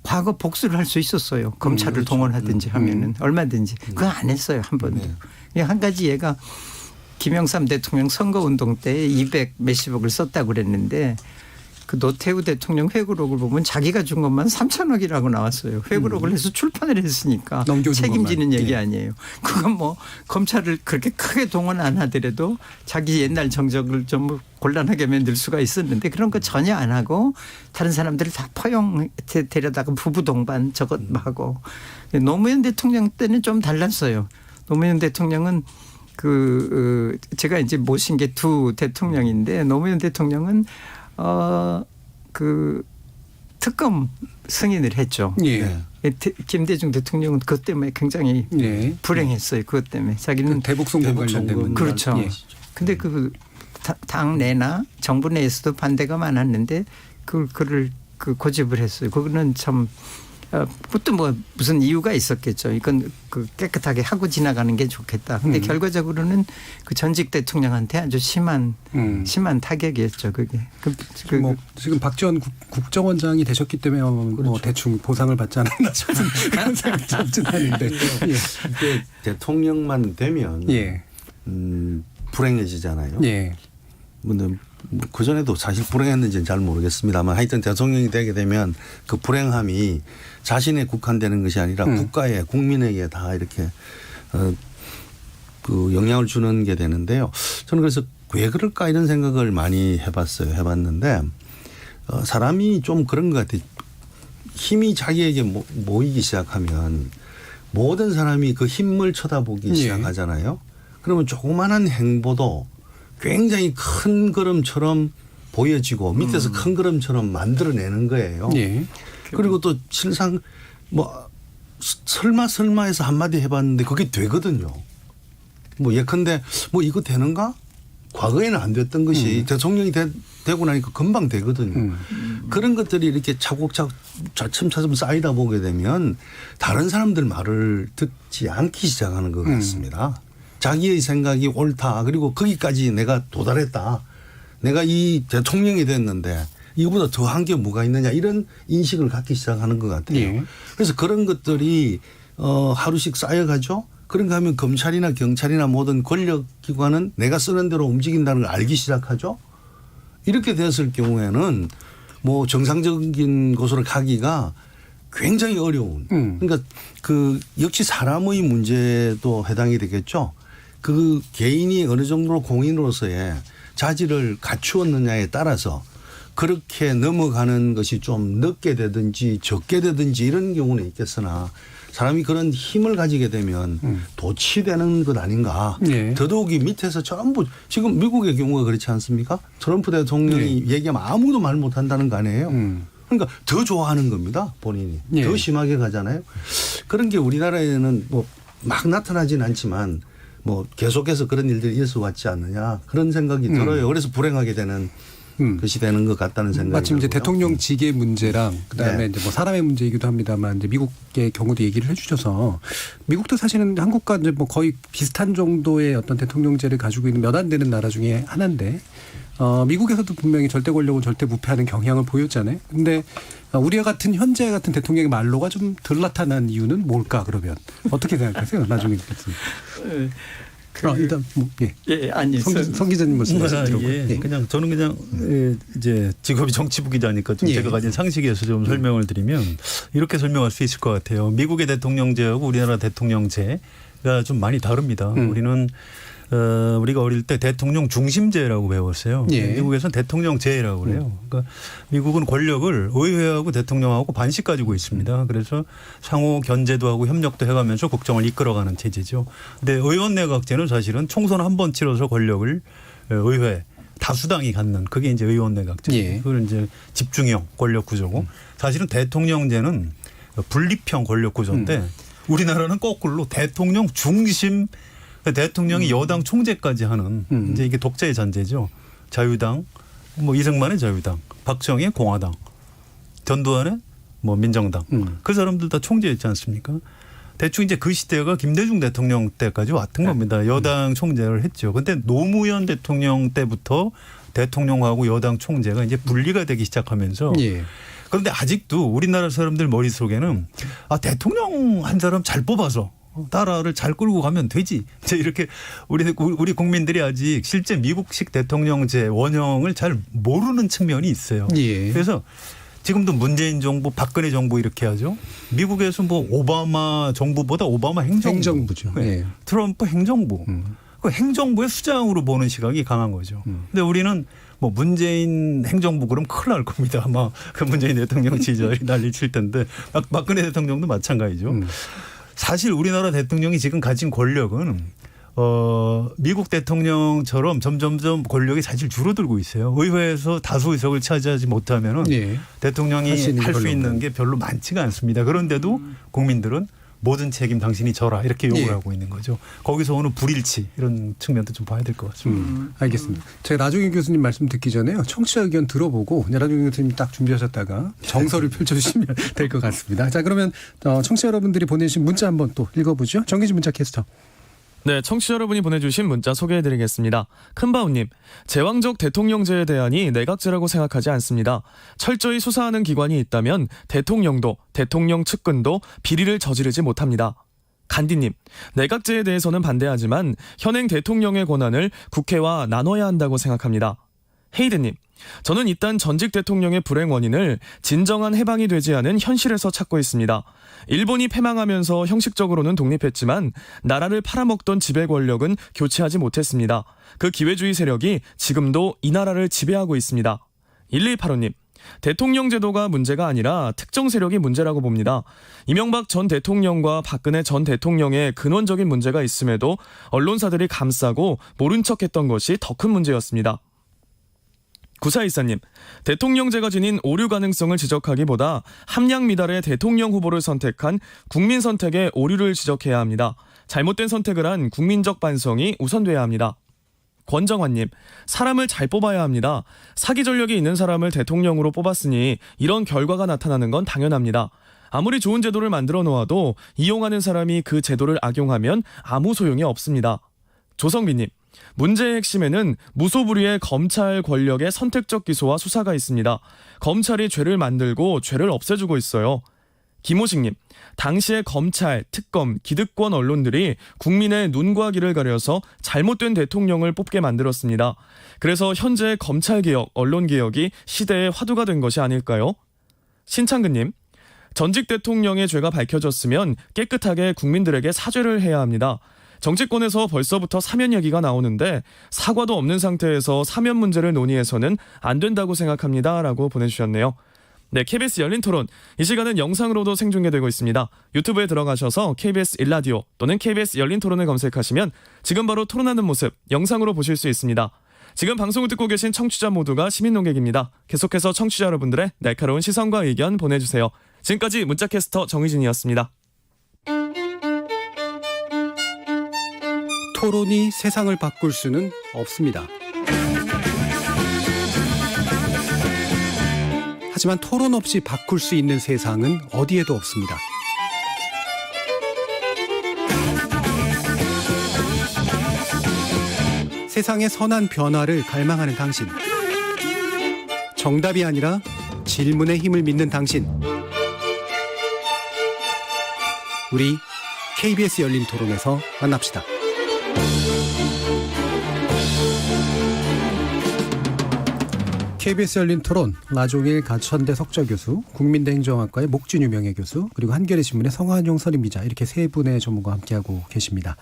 과거 복수를 할 수 있었어요. 검찰을 그렇죠. 동원하든지 하면은 얼마든지. 그거 안 했어요. 한 번도. 그냥 한 가지 얘가 김영삼 대통령 선거운동 때 200 몇십억을 썼다고 그랬는데 그 노태우 대통령 회고록을 보면 자기가 준 것만 3천억이라고 나왔어요. 회고록을 해서 출판을 했으니까 책임지는 얘기 아니에요. 그건 뭐 검찰을 그렇게 크게 동원 안 하더라도 자기 옛날 정적을 좀 곤란하게 만들 수가 있었는데 그런 거 전혀 안 하고 다른 사람들을 다 포용 데려다가 부부 동반 저것 하고 노무현 대통령 때는 좀 달랐어요. 노무현 대통령은 제가 이제 모신 게 두 대통령인데 노무현 대통령은 특검 승인을 했죠. 예. 김대중 대통령은 그것 때문에 굉장히 불행했어요. 그것 때문에 자기는 대북송금 관련된 문제. 그렇죠. 예. 근데 당 내나 정부 내에서도 반대가 많았는데 그를 고집을 했어요. 그거는 참 그것도 뭐 무슨 이유가 있었겠죠. 이건 깨끗하게 하고 지나가는 게 좋겠다. 근데 결과적으로는 그 전직 대통령한테 아주 심한 타격이었죠. 그게. 뭐 지금 박지원 국정원장이 되셨기 때문에 뭐 대충 보상을 받지 않았나 싶은 그런 생각이 좀 하는데. 이게 대통령만 되면 불행해지잖아요. 예. 그 전에도 사실 불행했는지는 잘 모르겠습니다만 하여튼 대통령이 되게 되면 그 불행함이 자신에 국한되는 것이 아니라 국가에 국민에게 다 이렇게 그 영향을 주는 게 되는데요. 저는 그래서 왜 그럴까 이런 생각을 많이 해봤는데 사람이 좀 그런 것 같아요. 힘이 자기에게 모이기 시작하면 모든 사람이 그 힘을 쳐다보기 시작하잖아요. 그러면 조그마한 행보도 굉장히 큰 걸음처럼 보여지고 밑에서 큰 걸음처럼 만들어내는 거예요. 그리고 또 실상 뭐 설마 해서 한마디 해봤는데 그게 되거든요. 뭐 예컨대 뭐 이거 되는가? 과거에는 안 됐던 것이 대통령이 되고 나니까 금방 되거든요. 그런 것들이 이렇게 차곡차곡 차츰차츰 쌓이다 보게 되면 다른 사람들 말을 듣지 않기 시작하는 것 같습니다. 자기의 생각이 옳다. 그리고 거기까지 내가 도달했다. 내가 이 대통령이 됐는데 이거보다 더한 게 뭐가 있느냐 이런 인식을 갖기 시작하는 것 같아요. 그래서 그런 것들이 하루씩 쌓여가죠. 그런가 하면 검찰이나 경찰이나 모든 권력기관은 내가 쓰는 대로 움직인다는 걸 알기 시작하죠. 이렇게 됐을 경우에는 뭐 정상적인 곳으로 가기가 굉장히 어려운. 그러니까 역시 사람의 문제도 해당이 되겠죠. 그 개인이 어느 정도로 공인으로서의 자질을 갖추었느냐에 따라서 그렇게 넘어가는 것이 좀 늦게 되든지 적게 되든지 이런 경우는 있겠으나 사람이 그런 힘을 가지게 되면 도취되는 것 아닌가. 더더욱이 밑에서 전부 지금 미국의 경우가 그렇지 않습니까? 트럼프 대통령이 얘기하면 아무도 말 못한다는 거 아니에요. 그러니까 더 좋아하는 겁니다. 본인이. 더 심하게 가잖아요. 그런 게 우리나라에는 뭐 막 나타나진 않지만 뭐 계속해서 그런 일들이 있어 왔지 않느냐 그런 생각이 들어요. 그래서 불행하게 되는 것이 되는 것 같다는 생각이 마침 이제 들고요. 대통령직의 문제랑 그다음에 이제 뭐 사람의 문제이기도 합니다만 이제 미국의 경우도 얘기를 해주셔서 미국도 사실은 한국과 이제 뭐 거의 비슷한 정도의 어떤 대통령제를 가지고 있는 몇 안 되는 나라 중에 하나인데 미국에서도 분명히 절대 권력은 절대 무패하는 경향을 보였잖아요. 근데 우리와 같은 현재 같은 대통령의 말로가 좀 덜 나타난 이유는 뭘까 그러면 어떻게 생각하세요? 나중에 듣겠습니다. 일단 아니 성 기자님 말씀 들어보고. 그냥 저는 그냥 이제 직업이 정치부 기자니까 좀 제가 가진 상식에서 좀 설명을 드리면 이렇게 설명할 수 있을 것 같아요. 미국의 대통령제하고 우리나라 대통령제가 좀 많이 다릅니다. 우리는 우리가 어릴 때 대통령 중심제라고 배웠어요. 미국에서는 대통령제라고 그래요. 그러니까 미국은 권력을 의회하고 대통령하고 반씩 가지고 있습니다. 그래서 상호 견제도 하고 협력도 해가면서 국정을 이끌어가는 체제죠. 근데 의원내각제는 사실은 총선 한 번 치러서 권력을 의회 다수당이 갖는 그게 이제 의원내각제. 그건 이제 집중형 권력 구조고 사실은 대통령제는 분립형 권력 구조인데 우리나라는 거꾸로 대통령 중심 대통령이 여당 총재까지 하는 이제 이게 독재의 잔재죠. 자유당, 뭐 이승만의 자유당, 박정희의 공화당, 전두환의 뭐 민정당. 그 사람들 다 총재였지 않습니까? 대충 이제 그 시대가 김대중 대통령 때까지 왔던 겁니다. 여당 총재를 했죠. 근데 노무현 대통령 때부터 대통령하고 여당 총재가 이제 분리가 되기 시작하면서 예. 그런데 아직도 우리나라 사람들 머릿속에는 대통령 한 사람 잘 뽑아서 나라를 잘 끌고 가면 되지. 이제 이렇게 우리 국민들이 아직 실제 미국식 대통령제 원형을 잘 모르는 측면이 있어요. 예. 그래서 지금도 문재인 정부, 박근혜 정부 이렇게 하죠. 미국에서 뭐 오바마 정부보다 오바마 행정부죠. 네. 예. 트럼프 행정부. 그 행정부의 수장으로 보는 시각이 강한 거죠. 근데 우리는 뭐 문재인 행정부 그럼 큰일 날 겁니다. 아마 그 문재인 대통령 지지율이 난리 칠 텐데 박근혜 대통령도 마찬가지죠. 사실 우리나라 대통령이 지금 가진 권력은 미국 대통령처럼 점점점 권력이 사실 줄어들고 있어요. 의회에서 다수 의석을 차지하지 못하면은 예. 대통령이 할 수 있는 게 별로 많지가 않습니다. 그런데도 국민들은 모든 책임 당신이 져라 이렇게 요구를 예. 하고 있는 거죠. 거기서 오는 불일치 이런 측면도 좀 봐야 될 것 같습니다. 알겠습니다. 제가 나종익 교수님 말씀 듣기 전에요. 청취자 의견 들어보고 나종익 교수님 딱 준비하셨다가 정서를 펼쳐주시면 될 것 같습니다. 자, 그러면 청취자 여러분들이 보내주신 문자 한번 또 읽어보죠. 정기진 문자 캐스터. 네, 청취자 여러분이 보내주신 문자 소개해드리겠습니다. 큰바우님, 제왕적 대통령제에 대한이 내각제라고 생각하지 않습니다. 철저히 수사하는 기관이 있다면 대통령도 대통령 측근도 비리를 저지르지 못합니다. 간디님, 내각제에 대해서는 반대하지만 현행 대통령의 권한을 국회와 나눠야 한다고 생각합니다. 헤이드님, 저는 일단 전직 대통령의 불행 원인을 진정한 해방이 되지 않은 현실에서 찾고 있습니다. 일본이 패망하면서 형식적으로는 독립했지만 나라를 팔아먹던 지배 권력은 교체하지 못했습니다. 그 기회주의 세력이 지금도 이 나라를 지배하고 있습니다. 1185님, 대통령 제도가 문제가 아니라 특정 세력이 문제라고 봅니다. 이명박 전 대통령과 박근혜 전 대통령의 근원적인 문제가 있음에도 언론사들이 감싸고 모른 척했던 것이 더 큰 문제였습니다. 9414님, 대통령제가 지닌 오류 가능성을 지적하기보다 함량 미달의 대통령 후보를 선택한 국민 선택의 오류를 지적해야 합니다. 잘못된 선택을 한 국민적 반성이 우선돼야 합니다. 권정환님, 사람을 잘 뽑아야 합니다. 사기 전력이 있는 사람을 대통령으로 뽑았으니 이런 결과가 나타나는 건 당연합니다. 아무리 좋은 제도를 만들어 놓아도 이용하는 사람이 그 제도를 악용하면 아무 소용이 없습니다. 조성빈님, 문제의 핵심에는 무소불위의 검찰 권력의 선택적 기소와 수사가 있습니다. 검찰이 죄를 만들고 죄를 없애주고 있어요. 김호식님, 당시의 검찰, 특검, 기득권 언론들이 국민의 눈과 귀를 가려서 잘못된 대통령을 뽑게 만들었습니다. 그래서 현재의 검찰개혁, 언론개혁이 시대의 화두가 된 것이 아닐까요? 신창근님, 전직 대통령의 죄가 밝혀졌으면 깨끗하게 국민들에게 사죄를 해야 합니다. 정치권에서 벌써부터 사면 얘기가 나오는데 사과도 없는 상태에서 사면 문제를 논의해서는 안 된다고 생각합니다. 라고 보내주셨네요. 네, KBS 열린 토론. 이 시간은 영상으로도 생중계되고 있습니다. 유튜브에 들어가셔서 KBS 1라디오 또는 KBS 열린 토론을 검색하시면 지금 바로 토론하는 모습 영상으로 보실 수 있습니다. 지금 방송을 듣고 계신 청취자 모두가 시민 논객입니다. 계속해서 청취자 여러분들의 날카로운 시선과 의견 보내주세요. 지금까지 문자캐스터 정희진이었습니다. 토론이 세상을 바꿀 수는 없습니다. 하지만 토론 없이 바꿀 수 있는 세상은 어디에도 없습니다. 세상의 선한 변화를 갈망하는 당신. 정답이 아니라 질문의 힘을 믿는 당신. 우리 KBS 열린 토론에서 만납시다. KBS 열린 토론, 나종일 가천대 석좌교수, 국민대 행정학과의 목준유 명예교수, 그리고 한겨레 신문의 성한용 선임기자, 이렇게 세 분의 전문가와 함께하고 계십니다.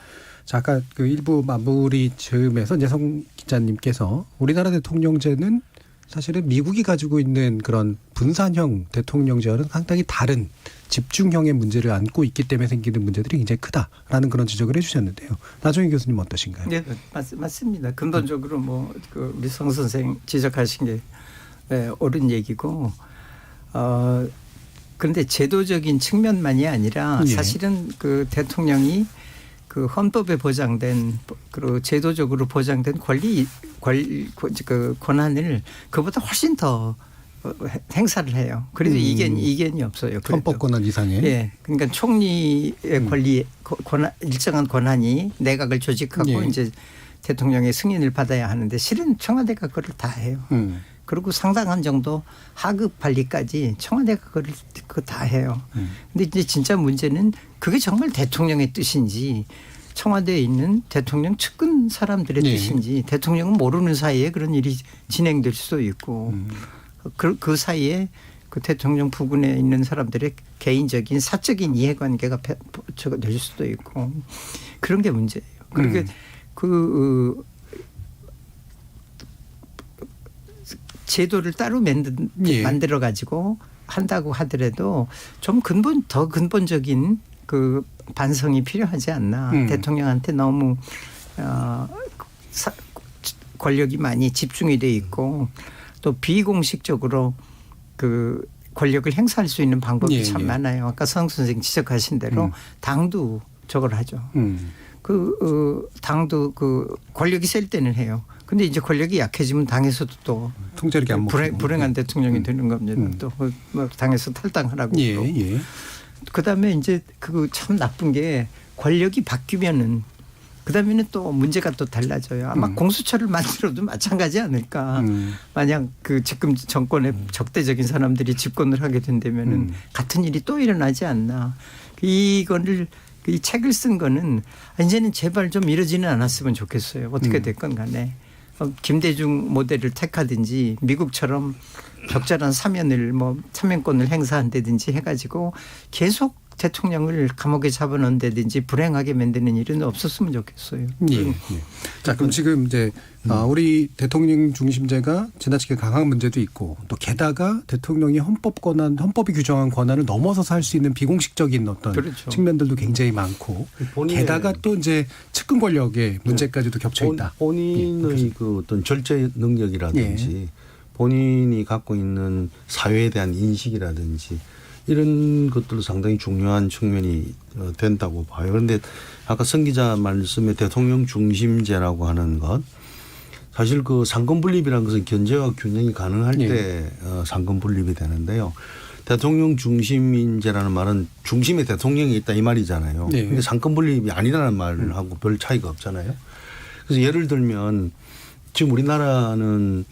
자, 아까 그 일부 마무리 즈음에서 이제 성 기자님께서 우리나라 대통령제는 사실은 미국이 가지고 있는 그런 분산형 대통령제와는 상당히 다른 집중형의 문제를 안고 있기 때문에 생기는 문제들이 굉장히 크다라는 그런 지적을 해주셨는데요. 나종일 교수님 어떠신가요? 네, 맞습니다. 근본적으로 우리 성 선생 지적하신 게 옳은 얘기고, 그런데 제도적인 측면만이 아니라 사실은 그 대통령이 그 헌법에 보장된 그리고 제도적으로 보장된 권한을 그보다 훨씬 더 행사를 해요. 그래도 이견이 없어요. 그래도. 헌법 권한 이상의. 예. 그러니까 총리의 권리 권한 일정한 권한이 내각을 조직하고 예. 이제 대통령의 승인을 받아야 하는데 실은 청와대가 그걸 다 해요. 그리고 상당한 정도 하급 관리까지 청와대가 그걸 다 해요. 근데 이제 진짜 문제는 그게 정말 대통령의 뜻인지 청와대에 있는 대통령 측근 사람들의 네. 뜻인지 대통령은 모르는 사이에 그런 일이 진행될 수도 있고 그 사이에 그 대통령 부근에 있는 사람들의 개인적인 사적인 이해관계가 될 수도 있고 그런 게 문제예요. 그러니까 제도를 따로 만들어 가지고 한다고 하더라도 좀 더 근본적인 그 반성이 필요하지 않나. 대통령한테 너무 권력이 많이 집중이 돼 있고 또 비공식적으로 그 권력을 행사할 수 있는 방법이 참 많아요. 아까 성 선생 지적하신 대로 당도 저걸 하죠. 당도 그 권력이 셀 때는 해요. 근데 이제 권력이 약해지면 당에서도 또 통제력이 안 먹히고. 불행한 대통령이 되는 겁니다. 또 뭐 당에서 탈당하라고. 예. 그다음에 이제 그 참 나쁜 게 권력이 바뀌면은 그다음에는 또 문제가 또 달라져요. 아마 공수처를 만들어도 마찬가지 않을까. 만약 그 지금 정권의 적대적인 사람들이 집권을 하게 된다면은 같은 일이 또 일어나지 않나. 이거를 이 책을 쓴 거는 이제는 제발 좀 이러지는 않았으면 좋겠어요. 어떻게 됐건 간에. 김대중 모델을 택하든지 미국처럼 적절한 사면권을 행사한다든지 해가지고 계속 대통령을 감옥에 잡아넣는다든지 불행하게 만드는 일은 없었으면 좋겠어요. 예. 자, 그럼 지금 이제 우리 대통령 중심제가 지나치게 강한 문제도 있고 또 게다가 대통령이 헌법이 규정한 권한을 넘어서서 할 수 있는 비공식적인 어떤 그렇죠. 측면들도 굉장히 많고 게다가 또 이제 측근 권력의 문제까지도 겹쳐 있다. 본인의 그 어떤 절제 능력이라든지 본인이 갖고 있는 사회에 대한 인식이라든지 이런 것들도 상당히 중요한 측면이 된다고 봐요. 그런데 아까 성 기자 말씀에 대통령 중심제라고 하는 것 사실 그 상권 분립이라는 것은 견제와 균형이 가능할 때 상권 분립이 되는데요. 대통령 중심인제라는 말은 중심에 대통령이 있다 이 말이잖아요. 그런데 상권 분립이 아니라는 말하고 별 차이가 없잖아요. 그래서 예를 들면 지금 우리나라는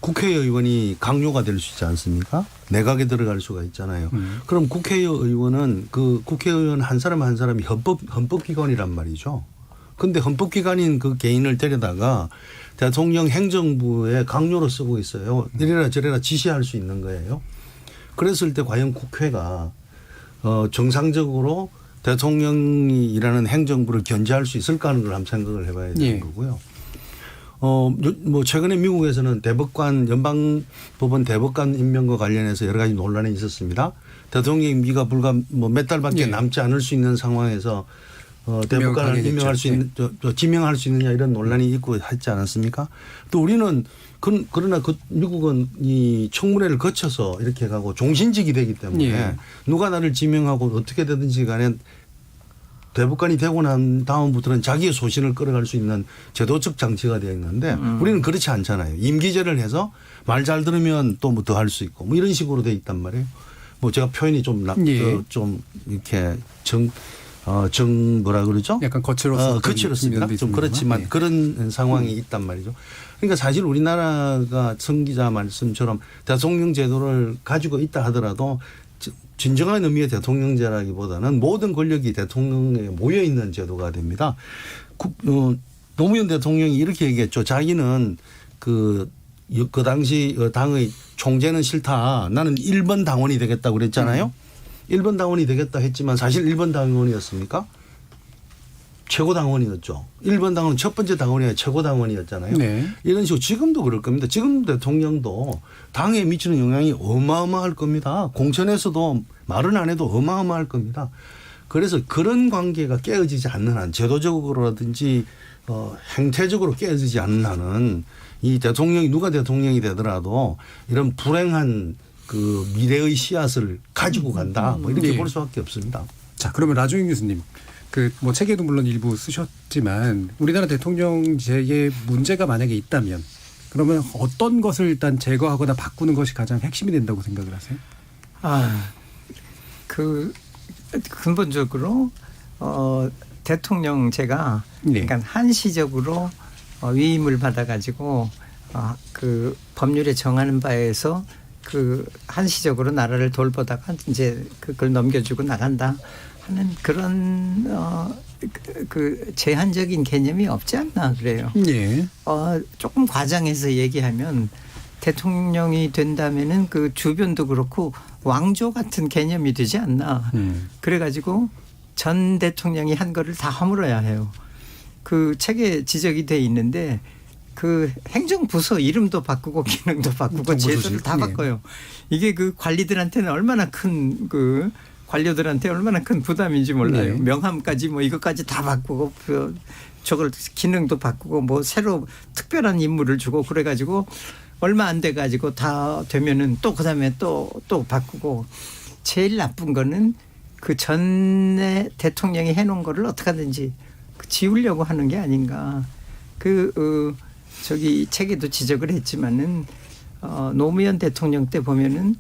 국회의원이 강요가 될 수 있지 않습니까? 내각에 들어갈 수가 있잖아요. 그럼 국회의원은 그 국회의원 한 사람 한 사람이 헌법기관이란 말이죠. 그런데 헌법기관인 그 개인을 데려다가 대통령 행정부에 강요로 쓰고 있어요. 이래라 저래라 지시할 수 있는 거예요. 그랬을 때 과연 국회가 정상적으로 대통령이 일하는 행정부를 견제할 수 있을까 하는 걸 한번 생각을 해봐야 되는 거고요. 뭐 최근에 미국에서는 대법관 연방법원 대법관 임명과 관련해서 여러 가지 논란이 있었습니다. 대통령 임기가 불과 뭐 몇 달밖에 남지 않을 수 있는 상황에서 대법관을 임명할 수 있는 지명할 수 있느냐 이런 논란이 있고 했지 않았습니까? 또 우리는 그러나 미국은 이 청문회를 거쳐서 이렇게 가고 종신직이 되기 때문에 누가 나를 지명하고 어떻게 되든지 간에 대법관이 되고 난 다음부터는 자기의 소신을 끌어갈 수 있는 제도적 장치가 되어 있는데 우리는 그렇지 않잖아요. 임기제를 해서 말 잘 들으면 또 뭐 더 할 수 있고 뭐 이런 식으로 되어 있단 말이에요. 뭐 제가 표현이 좀 이렇게 뭐라 그러죠? 약간 거칠었습니다. 좀 그렇지만 그런 상황이 있단 말이죠. 그러니까 사실 우리나라가 성 기자 말씀처럼 대통령 제도를 가지고 있다 하더라도 진정한 의미의 대통령제라기보다는 모든 권력이 대통령에 모여 있는 제도가 됩니다. 노무현 대통령이 이렇게 얘기했죠. 자기는 그 당시 당의 총재는 싫다. 나는 1번 당원이 되겠다고 그랬잖아요. 1번 당원이 되겠다 했지만 사실 1번 당원이었습니까? 최고 당원이었죠. 1번 당원 첫 번째 당원이 아니라 최고 당원이었잖아요. 이런 식으로 지금도 그럴 겁니다. 지금 대통령도 당에 미치는 영향이 어마어마할 겁니다. 공천에서도 말은 안 해도 어마어마할 겁니다. 그래서 그런 관계가 깨어지지 않는 한 제도적으로라든지 행태적으로 깨어지지 않는 한은 이 대통령이 누가 대통령이 되더라도 이런 불행한 그 미래의 씨앗을 가지고 간다. 뭐 이렇게 볼 수밖에 없습니다. 자, 그러면 라종인 교수님. 뭐 책에도 물론 일부 쓰셨지만 우리나라 대통령제에 문제가 만약에 있다면 그러면 어떤 것을 일단 제거하거나 바꾸는 것이 가장 핵심이 된다고 생각을 하세요? 근본적으로 대통령제가 네. 그러니까 한시적으로 위임을 받아가지고 그 법률에 정하는 바에서 그 한시적으로 나라를 돌보다가 이제 그걸 넘겨주고 나간다 하는 그런 그 제한적인 개념이 없지 않나 그래요. 예. 조금 과장해서 얘기하면 대통령이 된다면은 그 주변도 그렇고 왕조 같은 개념이 되지 않나. 그래가지고 전 대통령이 한 거를 다 허물어야 해요. 그 책에 지적이 돼 있는데 그 행정부서 이름도 바꾸고 기능도 바꾸고 제도를 다 바꿔요. 이게 그 관리들한테는 얼마나 큰 그 관료들한테 얼마나 큰 부담인지 몰라요. 네. 명함까지 뭐 이것까지 다 바꾸고 저걸 기능도 바꾸고 뭐 새로 특별한 임무를 주고 그래가지고 얼마 안 돼가지고 다 되면은 또 그다음에 또 바꾸고 제일 나쁜 거는 그 전에 대통령이 해놓은 거를 어떻게 하든지 지우려고 하는 게 아닌가. 저기 책에도 지적을 했지만은 노무현 대통령 때 보면은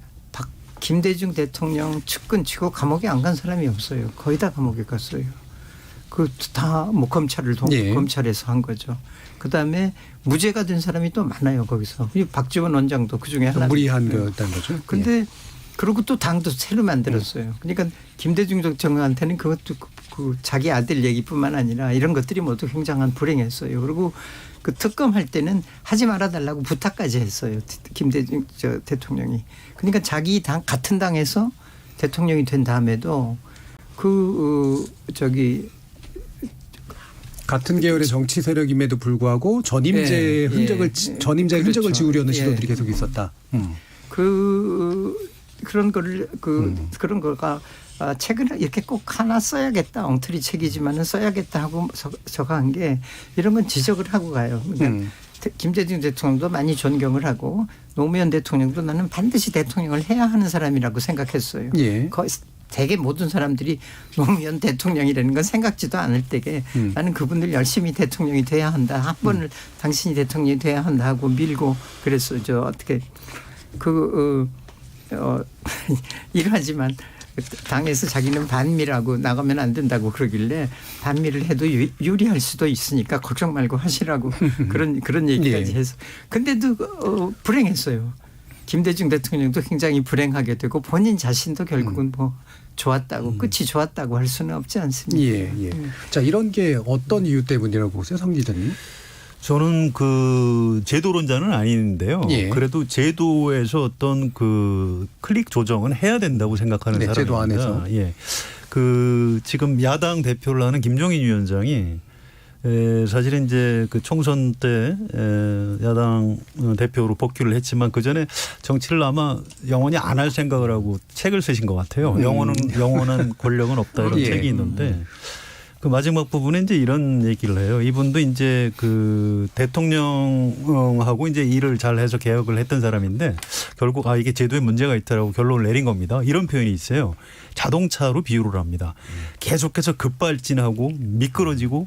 김대중 대통령 측근 치고 감옥에 안 간 사람이 없어요. 거의 다 감옥에 갔어요. 그 다 뭐 검찰에서 한 거죠. 그다음에 무죄가 된 사람이 또 많아요. 거기서 박지원 원장도 그 중에 하나. 무리한 거였다는 거죠. 그런데 그리고 또 당도 새로 만들었어요. 그러니까 김대중 대통령한테는 그것도 그 자기 아들 얘기뿐만 아니라 이런 것들이 모두 굉장한 불행했어요. 그리고 그 특검할 때는 하지 말아달라고 부탁까지 했어요. 김대중 대통령이. 그러니까 자기 당 같은 당에서 대통령이 된 다음에도 같은 계열의 정치 세력임에도 불구하고 전임자의 흔적을 그렇죠. 지우려는 시도들이 계속 있었다. 그런 거를 그런 거가 책을 이렇게 꼭 하나 써야겠다. 엉터리 책이지만은 써야겠다 하고 저거한 게 이런 건 지적을 하고 가요. 그러니까 김대중 대통령도 많이 존경을 하고 노무현 대통령도 나는 반드시 대통령을 해야 하는 사람이라고 생각했어요. 예. 거의 대개 모든 사람들이 노무현 대통령이라는 건 생각지도 않을 때에 나는 그분들 열심히 대통령이 돼야 한다. 한 번을 당신이 대통령이 돼야 한다 하고 밀고 그랬어요. 어떻게 이러하지만 당에서 자기는 반미라고 나가면 안 된다고 그러길래 반미를 해도 유리할 수도 있으니까 걱정 말고 하시라고 그런 얘기까지 해서 근데도 불행했어요. 김대중 대통령도 굉장히 불행하게 되고 본인 자신도 결국은 뭐 좋았다고 끝이 좋았다고 할 수는 없지 않습니까? 예. 자, 이런 게 어떤 이유 때문이라고 보세요, 성 기자님? 저는 그 제도론자는 아닌데요. 예. 그래도 제도에서 어떤 그 클릭 조정은 해야 된다고 생각하는 사람입니다. 제도 안에서. 예. 지금 야당 대표를 하는 김종인 위원장이 사실은 이제 그 총선 때 야당 대표로 복귀를 했지만 그 전에 정치를 아마 영원히 안 할 생각을 하고 책을 쓰신 것 같아요. 영원한 권력은 없다 이런 책이 있는데 그 마지막 부분에 이제 이런 얘기를 해요. 이분도 이제 그 대통령하고 이제 일을 잘 해서 개혁을 했던 사람인데 결국 이게 제도에 문제가 있다라고 결론을 내린 겁니다. 이런 표현이 있어요. 자동차로 비유를 합니다. 계속해서 급발진하고 미끄러지고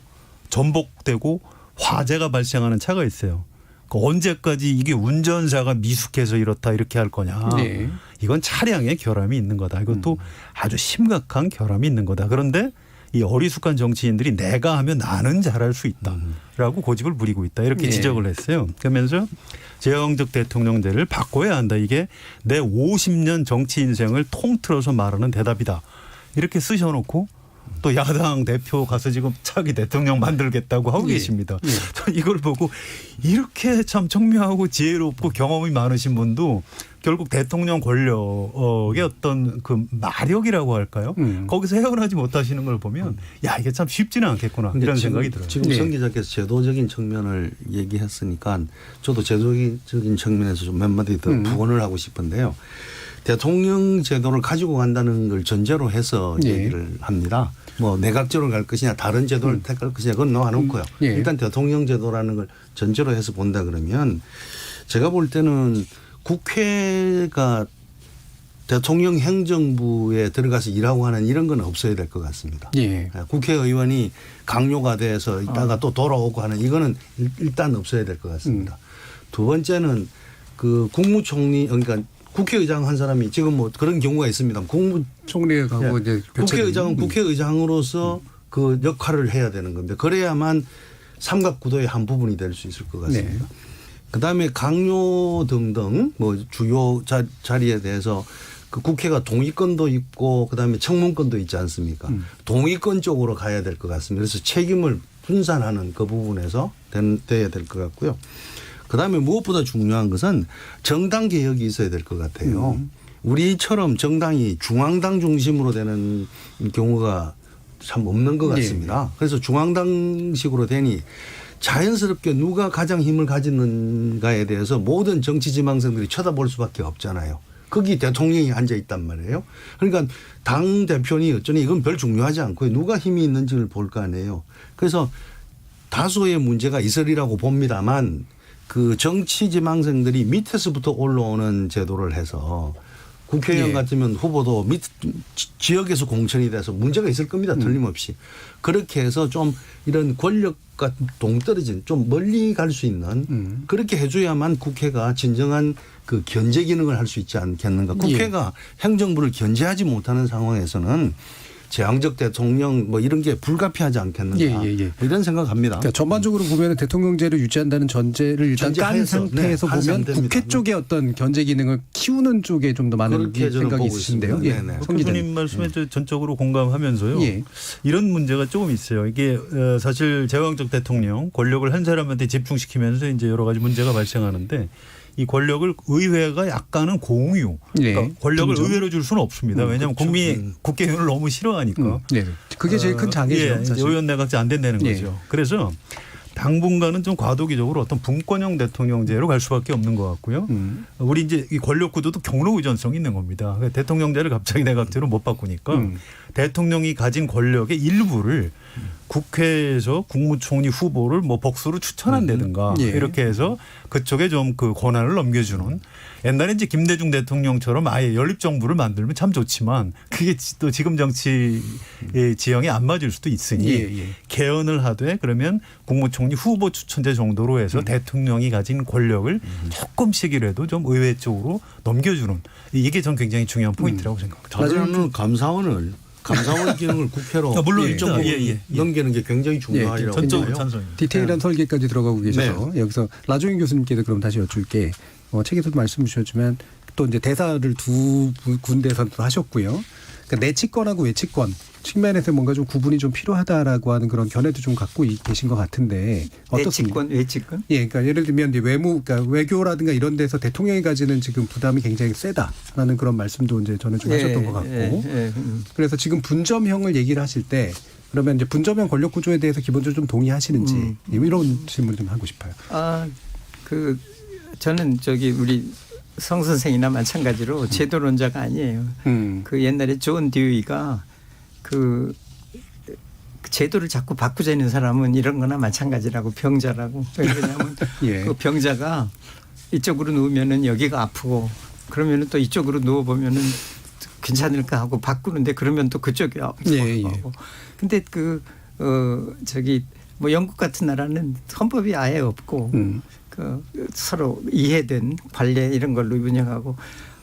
전복되고 화재가 발생하는 차가 있어요. 언제까지 이게 운전사가 미숙해서 이렇다 이렇게 할 거냐. 네. 이건 차량에 결함이 있는 거다. 이것도 아주 심각한 결함이 있는 거다. 그런데 이 어리숙한 정치인들이 내가 하면 나는 잘할 수 있다라고 고집을 부리고 있다. 이렇게 지적을 했어요. 그러면서 제왕적 대통령제를 바꿔야 한다. 이게 내 50년 정치 인생을 통틀어서 말하는 대답이다. 이렇게 쓰셔놓고 또 야당 대표 가서 지금 차기 대통령 만들겠다고 하고 계십니다. 전 이걸 보고 이렇게 참 청명하고 지혜롭고 경험이 많으신 분도 결국 대통령 권력의 어떤 그 마력이라고 할까요? 거기서 헤어나지 못하시는 걸 보면 야 이게 참 쉽지는 않겠구나 이런 생각이 들어요. 지금 성 기자께서 제도적인 측면을 얘기했으니까 저도 제도적인 측면에서 좀 몇 마디 더 부언을 하고 싶은데요. 대통령 제도를 가지고 간다는 걸 전제로 해서 얘기를 합니다. 뭐 내각제로 갈 것이냐 다른 제도를 택할 것이냐 그건 놓아놓고요. 일단 대통령 제도라는 걸 전제로 해서 본다 그러면 제가 볼 때는 국회가 대통령 행정부에 들어가서 일하고 하는 이런 건 없어야 될 것 같습니다. 국회의원이 강요가 돼서 있다가 또 돌아오고 하는 이거는 일단 없어야 될 것 같습니다. 두 번째는 그 국무총리 그러니까 국회의장 한 사람이 지금 뭐 그런 경우가 있습니다. 총리에 가고 예. 이제 국회의장은 국회의장으로서 그 역할을 해야 되는 건데 그래야만 삼각구도의 한 부분이 될 수 있을 것 같습니다. 네. 그다음에 강요 등등 뭐 주요 자리에 대해서 그 국회가 동의권도 있고 그다음에 청문권도 있지 않습니까? 동의권 쪽으로 가야 될 것 같습니다. 그래서 책임을 분산하는 그 부분에서 돼야 될 것 같고요. 그다음에 무엇보다 중요한 것은 정당 개혁이 있어야 될 것 같아요. 우리처럼 정당이 중앙당 중심으로 되는 경우가 참 없는 것 같습니다. 그래서 중앙당식으로 되니 자연스럽게 누가 가장 힘을 가지는가에 대해서 모든 정치 지망생들이 쳐다볼 수밖에 없잖아요. 거기 대통령이 앉아 있단 말이에요. 그러니까 당 대표니 어쩌니 이건 별 중요하지 않고 누가 힘이 있는지를 볼 거 아니에요. 그래서 다수의 문제가 있으리라고 봅니다만 그 정치 지망생들이 밑에서부터 올라오는 제도를 해서 국회의원 같으면 후보도 지역에서 공천이 돼서 문제가 있을 겁니다. 틀림없이. 그렇게 해서 좀 이런 권력과 동떨어진 좀 멀리 갈 수 있는 그렇게 해줘야만 국회가 진정한 그 견제 기능을 할 수 있지 않겠는가. 국회가 행정부를 견제하지 못하는 상황에서는 제왕적 대통령 뭐 이런 게 불가피하지 않겠는가. 이런 생각합니다. 그러니까 전반적으로 보면 대통령제를 유지한다는 전제를 일단 깐 상태에서 보면 국회 쪽의 어떤 견제 기능을 키우는 쪽에 좀 더 많은 생각이 있으신데요. 교수님 말씀에 전적으로 공감하면서요. 이런 문제가 조금 있어요. 이게 사실 제왕적 대통령 권력을 한 사람한테 집중시키면서 이제 여러 가지 문제가 발생하는데 이 권력을 의회가 약간은 공유. 그러니까 권력을 의회로 줄 수는 없습니다. 왜냐하면 국민이 국회의원을 너무 싫어하니까. 그게 제일 큰 장애죠. 사실. 의원 내각제 안 된다는 거죠. 그래서 당분간은 좀 과도기적으로 어떤 분권형 대통령제로 갈 수밖에 없는 것 같고요. 우리 이제 이 권력 구도도 경로 의존성이 있는 겁니다. 대통령제를 갑자기 내각제로 못 바꾸니까 대통령이 가진 권력의 일부를 국회에서 국무총리 후보를 뭐 복수로 추천한다든가 이렇게 해서 그쪽에 좀 그 권한을 넘겨주는 옛날에 이제 김대중 대통령처럼 아예 연립정부를 만들면 참 좋지만 그게 또 지금 정치 지형에 안 맞을 수도 있으니 개헌을 하되 그러면 국무총리 후보 추천제 정도로 해서 대통령이 가진 권력을 조금씩이라도 좀 의회 쪽으로 넘겨주는 이게 전 굉장히 중요한 포인트라고 생각합니다. 저는 감사원의 기능을 국회로 물론 일정 부분 넘기는 게 굉장히 중요하다고 전적으로 찬성입니다. 디테일한 설계까지 들어가고 계셔서 여기서 라종인 교수님께서 그럼 다시 여쭐게 책에서도 말씀 주셨지만 또 이제 대사를 두 군데에서 하셨고요. 그러니까 내치권하고 외치권 측면에서 뭔가 좀 구분이 좀 필요하다라고 하는 그런 견해도 좀 갖고 계신 것 같은데 어떻습니까? 내치권, 외치권? 그러니까 예를 들면 이제 그러니까 외교라든가 이런 데서 대통령이 가지는 지금 부담이 굉장히 세다라는 그런 말씀도 이제 저는 좀 하셨던 것 같고. 그래서 지금 분점형을 얘기를 하실 때 그러면 이제 분점형 권력 구조에 대해서 기본적으로 좀 동의하시는지 이런 질문 좀 하고 싶어요. 저는 우리 성 선생이나 마찬가지로 제도론자가 아니에요. 그 옛날에 존 듀이가 그 제도를 자꾸 바꾸자는 사람은 이런 거나 마찬가지라고 병자라고. 왜냐하면 그 병자가 이쪽으로 누우면은 여기가 아프고 그러면은 또 이쪽으로 누워보면은 괜찮을까 하고 바꾸는데 그러면 또 그쪽이 아프고. 근데 뭐 영국 같은 나라는 헌법이 아예 없고 서로 이해된 관례 이런 걸로 운영하고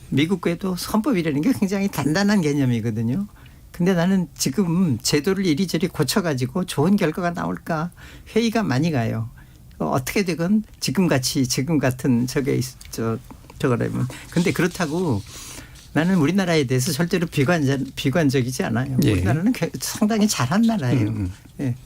미국에도 헌법이라는 게 굉장히 단단한 개념이거든요. 근데 나는 지금 제도를 이리저리 고쳐가지고 좋은 결과가 나올까 회의가 많이 가요. 어떻게 되건 지금 같은 저거라면. 근데 그렇다고 나는 우리나라에 대해서 절대로 비관적이지 않아요. 우리나라는 상당히 잘한 나라예요.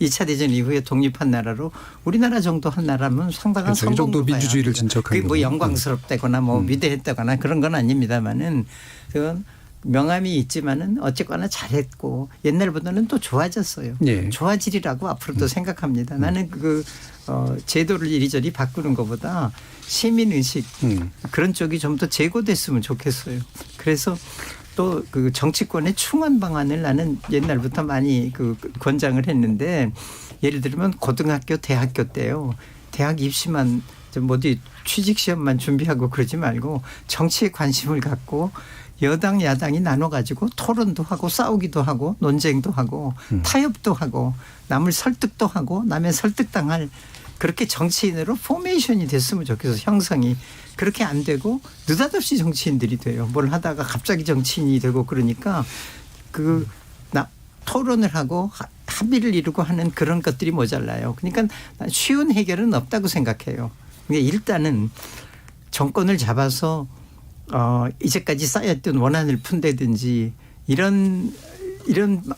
2차 대전 이후에 독립한 나라로 우리나라 정도 한 나라면 상당한 성공을 이 정도 민주주의를 진척한 그게 뭐 영광스럽다거나 뭐 위대했다거나 그런 건 아닙니다만은 그건 명함이 있지만은 어쨌거나 잘했고 옛날보다는 또 좋아졌어요. 좋아지리라고 앞으로도 생각합니다. 나는 제도를 이리저리 바꾸는 것보다 시민의식 그런 쪽이 좀 더 제고됐으면 좋겠어요. 그래서 또 그 정치권의 충원 방안을 나는 옛날부터 많이 권장을 했는데 예를 들면 고등학교, 대학교 때요. 대학 입시만 좀 어디 취직 시험만 준비하고 그러지 말고 정치에 관심을 갖고 여당 야당이 나눠가지고 토론도 하고 싸우기도 하고 논쟁도 하고 타협도 하고 남을 설득도 하고 남의 설득당할 그렇게 정치인으로 포메이션이 됐으면 좋겠어. 형성이. 그렇게 안 되고 느닷없이 정치인들이 돼요. 뭘 하다가 갑자기 정치인이 되고 그러니까 토론을 하고 합의를 이루고 하는 그런 것들이 모자라요. 그러니까 쉬운 해결은 없다고 생각해요. 근데 일단은 정권을 잡아서 이제까지 쌓였던 원한을 푼다든지 이런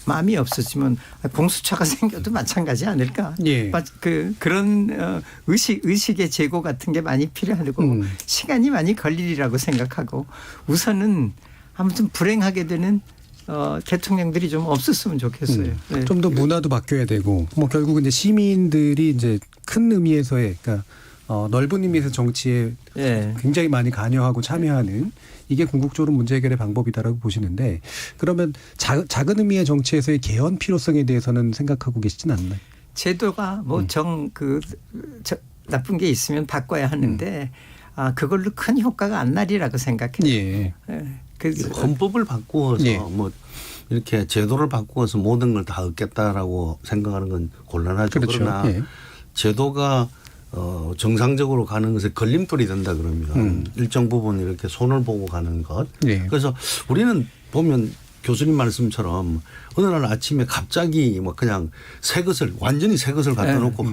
마음이 없었지만 공수처가 생겨도 마찬가지 아닐까. 예. 그런 의식의 제고 같은 게 많이 필요하고 시간이 많이 걸리리라고 생각하고 우선은 아무튼 불행하게 되는 대통령들이 좀 없었으면 좋겠어요. 네. 좀 더 문화도 바뀌어야 되고 뭐 결국은 이제 시민들이 이제 큰 의미에서의 그러니까 넓은 의미에서 정치에 굉장히 많이 관여하고 참여하는 이게 궁극적으로 문제 해결의 방법이다라고 보시는데 그러면 작은 의미의 정치에서의 개헌 필요성에 대해서는 생각하고 계시진 않나요? 제도가 뭐 나쁜 게 있으면 바꿔야 하는데 그걸로 큰 효과가 안 나리라고 생각해요. 예. 그래서 헌법을 바꾸어서 예. 뭐 이렇게 제도를 바꾸어서 모든 걸 다 얻겠다라고 생각하는 건 곤란하죠. 그렇죠. 그러나 예. 제도가 정상적으로 가는 것에 걸림돌이 된다 그러면 일정 부분 이렇게 손을 보고 가는 것. 예. 그래서 우리는 보면 교수님 말씀처럼 어느 날 아침에 갑자기 뭐 그냥 완전히 새 것을 갖다 놓고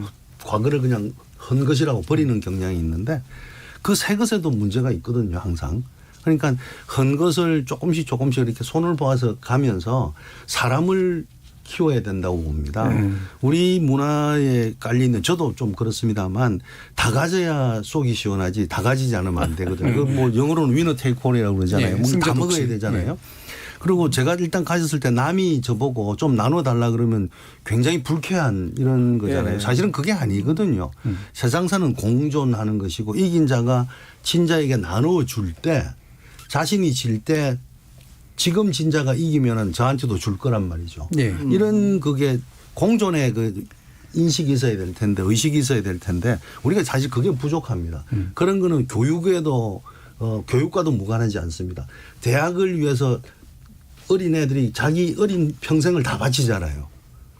과거를 그냥 헌 것이라고 버리는 경향이 있는데 그 새 것에도 문제가 있거든요, 항상. 그러니까 헌 것을 조금씩 이렇게 손을 보아서 가면서 사람을 키워야 된다고 봅니다. 우리 문화에 깔리는 저도 좀 그렇습니다만 다 가져야 속이 시원하지 다 가지지 않으면 안 되거든요. 그 뭐 영어로는 위너 테이크 홀이라고 그러잖아요. 예, 다 먹어야 되잖아요. 그리고 제가 일단 가졌을 때 남이 저보고 좀 나눠달라 그러면 굉장히 불쾌한 이런 거잖아요. 사실은 그게 아니거든요. 세상사는 공존하는 것이고 이긴 자가 진 자에게 나눠줄 때 자신이 질 때 지금 진 자가 이기면은 저한테도 줄 거란 말이죠. 예. 이런 그게 공존의 그 인식이 있어야 될 텐데 의식이 있어야 될 텐데 우리가 사실 그게 부족합니다. 그런 거는 교육과도 무관하지 않습니다. 대학을 위해서 어린애들이 자기 어린 평생을 다 바치잖아요.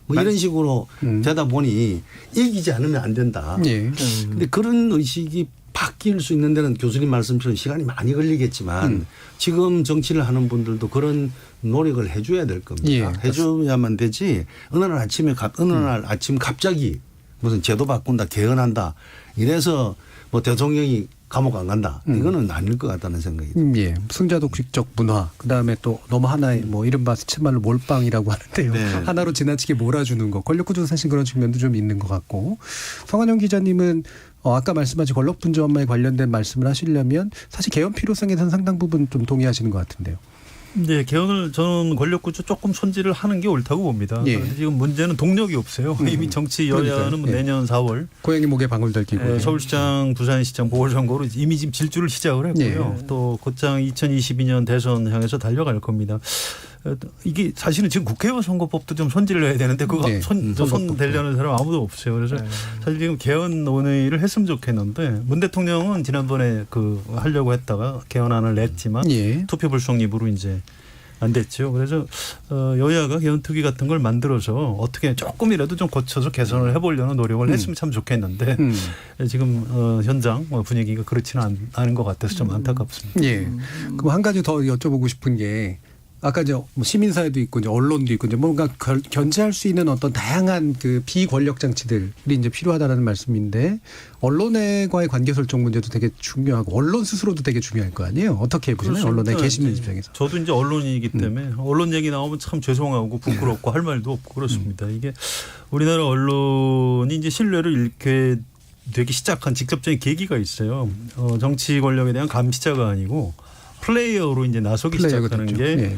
뭐 이런 식으로 되다 보니 이기지 않으면 안 된다. 그런데 그런 의식이 바뀔 수 있는 데는 교수님 말씀처럼 시간이 많이 걸리겠지만 지금 정치를 하는 분들도 그런 노력을 해 줘야 될 겁니다. 해 줘야만 되지 어느 날 아침 갑자기 무슨 제도 바꾼다 개헌한다 이래서 뭐 대통령이 감옥 안 간다. 이거는 아닐 것 같다는 생각이 듭니다. 예. 승자독식적 문화. 그다음에 또 너무 하나의 뭐 이른바 스치말로 몰빵이라고 하는데요. 네. 하나로 지나치게 몰아주는 거. 권력구조 사실 그런 측면도 좀 있는 것 같고. 성한영 기자님은 아까 말씀하신 권력분조업에 관련된 말씀을 하시려면 사실 개헌 필요성에 대한 상당 부분 좀 동의하시는 것 같은데요. 네, 개헌을 저는 권력구조 조금 손질을 하는 게 옳다고 봅니다. 예. 그런데 지금 문제는 동력이 없어요. 이미 정치 여야는 뭐 내년 4월 고양이 목에 방울 들기고 서울시장, 부산시장 보궐선거로 이미 지금 질주를 시작을 했고요. 또 곧장 2022년 대선 향해서 달려갈 겁니다. 이게 사실은 지금 국회의원 선거법도 좀 손질을 해야 되는데 그거 손 대려는 사람 아무도 없어요. 그래서 사실 지금 개헌 논의를 했으면 좋겠는데 문 대통령은 지난번에 하려고 했다가 개헌안을 냈지만 투표 불성립으로 이제 안 됐죠. 그래서 여야가 개헌 특위 같은 걸 만들어서 어떻게 조금이라도 좀 고쳐서 개선을 해보려는 노력을 했으면 참 좋겠는데 지금 현장 분위기가 그렇지는 않은 것 같아서 좀 안타깝습니다. 예. 그럼 한 가지 더 여쭤보고 싶은 게 아까 이제 시민사회도 있고 이제 언론도 있고 이제 뭔가 견제할 수 있는 어떤 다양한 그 비권력 장치들이 이제 필요하다라는 말씀인데 언론과의 관계 설정 문제도 되게 중요하고 언론 스스로도 되게 중요할 거 아니에요. 어떻게 보시나요? 언론에 계시는 입장에서. 저도 이제 언론인이기 때문에 언론 얘기 나오면 참 죄송하고 부끄럽고 할 말도 없고 그렇습니다. 이게 우리나라 언론이 이제 신뢰를 잃게 되기 시작한 직접적인 계기가 있어요. 정치 권력에 대한 감시자가 아니고 플레이어로 이제 나서기 시작하는 게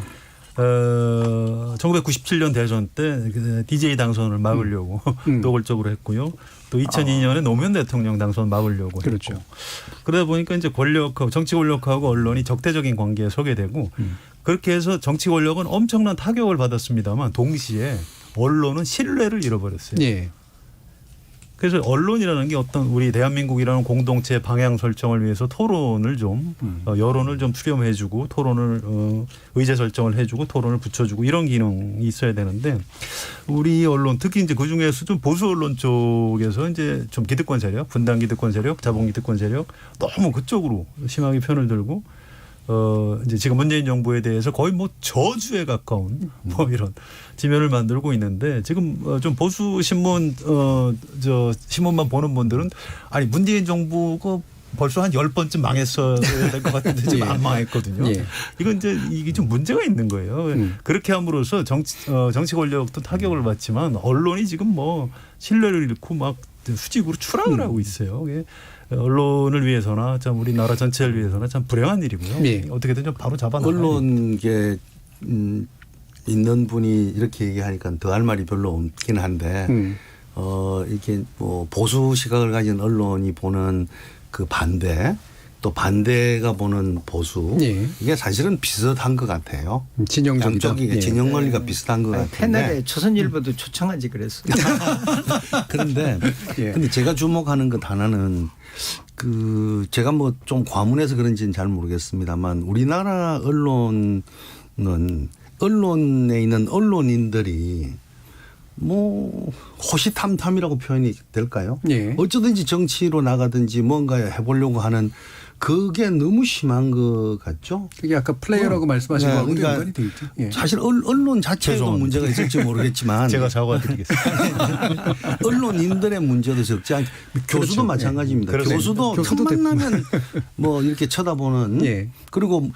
1997년 대선 때 DJ 당선을 막으려고 노골적으로 했고요. 또 2002년에 노무현 대통령 당선 막으려고 했고. 그러다 보니까 이제 정치 권력하고 언론이 적대적인 관계에 서게 되고 그렇게 해서 정치 권력은 엄청난 타격을 받았습니다만 동시에 언론은 신뢰를 잃어버렸어요. 그래서 언론이라는 게 어떤 우리 대한민국이라는 공동체 방향 설정을 위해서 토론을 좀 여론을 좀 수렴해주고 토론을 의제 설정을 해주고 토론을 붙여주고 이런 기능이 있어야 되는데 우리 언론 특히 이제 그 중에서 좀 보수 언론 쪽에서 이제 좀 기득권 세력, 분단 기득권 세력, 자본 기득권 세력 너무 그쪽으로 심하게 편을 들고 이제 지금 문재인 정부에 대해서 거의 뭐 저주에 가까운 뭐 이런 지면을 만들고 있는데 지금 좀 보수 신문 신문만 보는 분들은 아니 문재인 정부가 벌써 한 10번쯤 망했어야 될 것 같은데 지금 안 망했거든요. 예. 이건 이제 이게 좀 문제가 있는 거예요. 그렇게 함으로써 정치 권력도 타격을 받지만 언론이 지금 뭐 신뢰를 잃고 막 수직으로 추락을 하고 있어요. 언론을 위해서나 참 우리나라 전체를 위해서나 참 불행한 일이고요. 예. 어떻게든 좀 바로 잡아놔야 언론계 있는 분이 이렇게 얘기하니까 더 할 말이 별로 없긴 한데 이렇게 뭐 보수 시각을 가진 언론이 보는 그 반대 또 반대가 보는 보수 예. 이게 사실은 비슷한 것 같아요. 진영적이다. 양쪽이 예. 진영 논리가 비슷한 것 아니, 같은데. 패널에 조선일보도 초청하지 그랬어요. 그런데 예. 근데 제가 주목하는 것 하나는 그 제가 뭐 좀 과문해서 그런지는 잘 모르겠습니다만 우리나라 언론에 있는 언론인들이 뭐 호시탐탐이라고 표현이 될까요? 예. 어쩌든지 정치로 나가든지 뭔가 해보려고 하는 그게 너무 심한 것 같죠? 그게 아까 플레이어라고 말씀하신 네, 거하고 그러니까 연관이 돼 있죠. 예. 사실 언론 자체에도 죄송합니다. 문제가 있을지 모르겠지만 제가 사과드리겠습니다. 언론인들의 문제도 적지 않게 교수도 그렇죠. 마찬가지입니다. 예. 교수도 교수도 틈만 나면 뭐 이렇게 쳐다보는 예. 그리고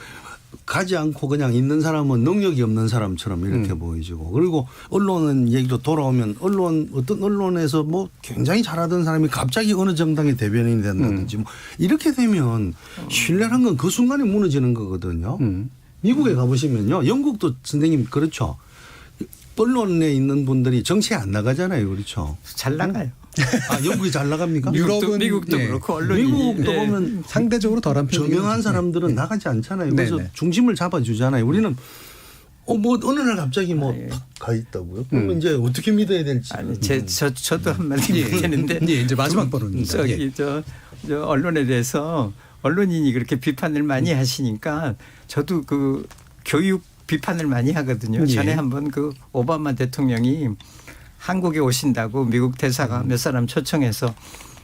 가지 않고 그냥 있는 사람은 능력이 없는 사람처럼 이렇게 보이지고 그리고 언론은 얘기도 돌아오면 어떤 언론에서 뭐 굉장히 잘하던 사람이 갑자기 어느 정당의 대변인이 된다든지 뭐 이렇게 되면 신뢰라는 건 그 순간에 무너지는 거거든요. 미국에 가보시면요. 영국도 선생님 그렇죠. 언론에 있는 분들이 정치에 안 나가잖아요. 그렇죠. 잘 나가요. 아, 영국이 잘 나갑니까? 미국도 예. 그렇고 언론이 미국도 예. 보면 상대적으로 덜한 편이긴 저명한 하죠. 사람들은 예. 나가지 않잖아요. 그래서 네네. 중심을 잡아주잖아요. 우리는 뭐 어느 날 갑자기 뭐 탁 가 있다고요. 그러면 이제 어떻게 믿어야 될지. 아니 저도 한마디 드리는데 예, 이제 마지막 발언입니다. 저기 예. 저 언론에 대해서 언론인이 그렇게 비판을 많이 하시니까 저도 그 교육 비판을 많이 하거든요. 예. 전에 한번 그 오바마 대통령이 한국에 오신다고 미국 대사가 몇 사람 초청해서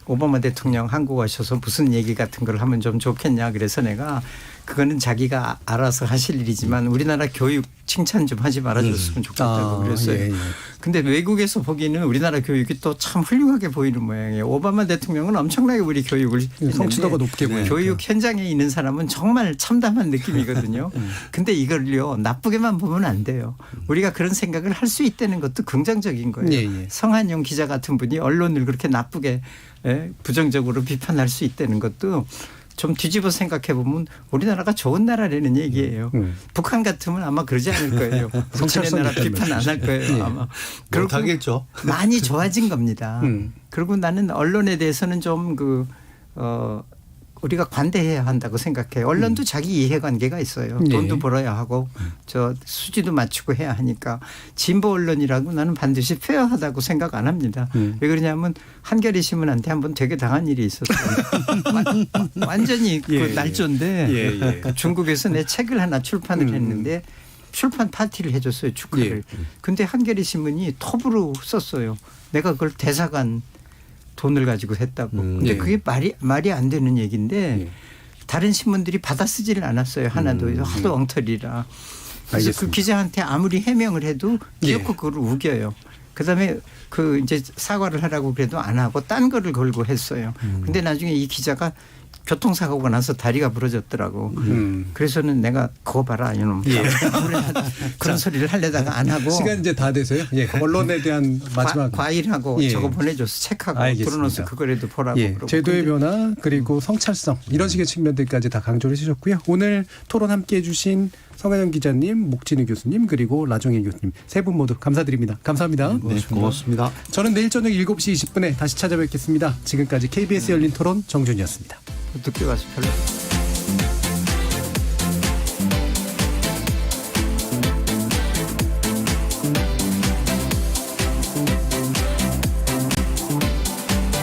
오바마 대통령 한국 오셔서 무슨 얘기 같은 걸 하면 좀 좋겠냐 그래서 내가 그거는 자기가 알아서 하실 일이지만 우리나라 교육 칭찬 좀 하지 말아줬으면 좋겠다고 그랬어요. 예, 예. 근데 외국에서 보기에는 우리나라 교육이 또 참 훌륭하게 보이는 모양이에요. 오바마 대통령은 엄청나게 우리 교육을 성취도가 높게 보여요. 교육 현장에 있는 사람은 정말 참담한 느낌이거든요. 근데 이걸요 나쁘게만 보면 안 돼요. 우리가 그런 생각을 할 수 있다는 것도 긍정적인 거예요. 예, 예. 성한용 기자 같은 분이 언론을 그렇게 나쁘게 부정적으로 비판할 수 있다는 것도 좀 뒤집어 생각해 보면 우리나라가 좋은 나라라는 얘기예요. 북한 같으면 아마 그러지 않을 거예요. 북한의 나라 비판 안 할 거예요. 아마. 못하겠죠. 많이 좋아진 겁니다. 그리고 나는 언론에 대해서는 좀 우리가 관대해야 한다고 생각해요. 언론도 자기 이해관계가 있어요. 네. 돈도 벌어야 하고 저 수지도 맞추고 해야 하니까 진보 언론이라고 나는 반드시 페어하다고 생각 안 합니다. 왜 그러냐면 한겨레 신문한테 한번 되게 당한 일이 있었어요. 완전히 그 날조인데 그 중국에서 내 책을 하나 출판을 했는데 출판 파티를 해줬어요. 축하를. 근데 한겨레 신문이 톱으로 썼어요. 내가 그걸 대사관 돈을 가지고 했다고. 근데 그게 말이 안 되는 얘기인데 다른 신문들이 받아 쓰지를 않았어요. 하나도 하도 엉터리라. 그래서 알겠습니다. 그 기자한테 아무리 해명을 해도 기어코 그걸 우겨요. 그다음에 그 이제 사과를 하라고 그래도 안 하고 딴 거를 걸고 했어요. 근데 나중에 이 기자가 교통사고가 나서 다리가 부러졌더라고. 그래서는 내가 그거 봐라 이놈. 그런 소리를 하려다가 안 하고. 시간 이제 다 돼서요. 예. 언론에 대한 마지막 과일하고 예. 저거 보내줘서 책하고 알겠습니다. 불어넣어서 그거라도 보라고. 예, 그러고. 제도의 변화 그리고 성찰성 이런 식의 측면들까지 다 강조를 해주셨고요. 오늘 토론 함께해 주신 성한영 기자님, 목진우 교수님 그리고 라종혜 교수님 세 분 모두 감사드립니다. 감사합니다. 네, 고맙습니다. 저는 내일 저녁 7시 20분에 다시 찾아뵙겠습니다. 지금까지 KBS 열린 토론 정준이었습니다. 늦게 와서 별로.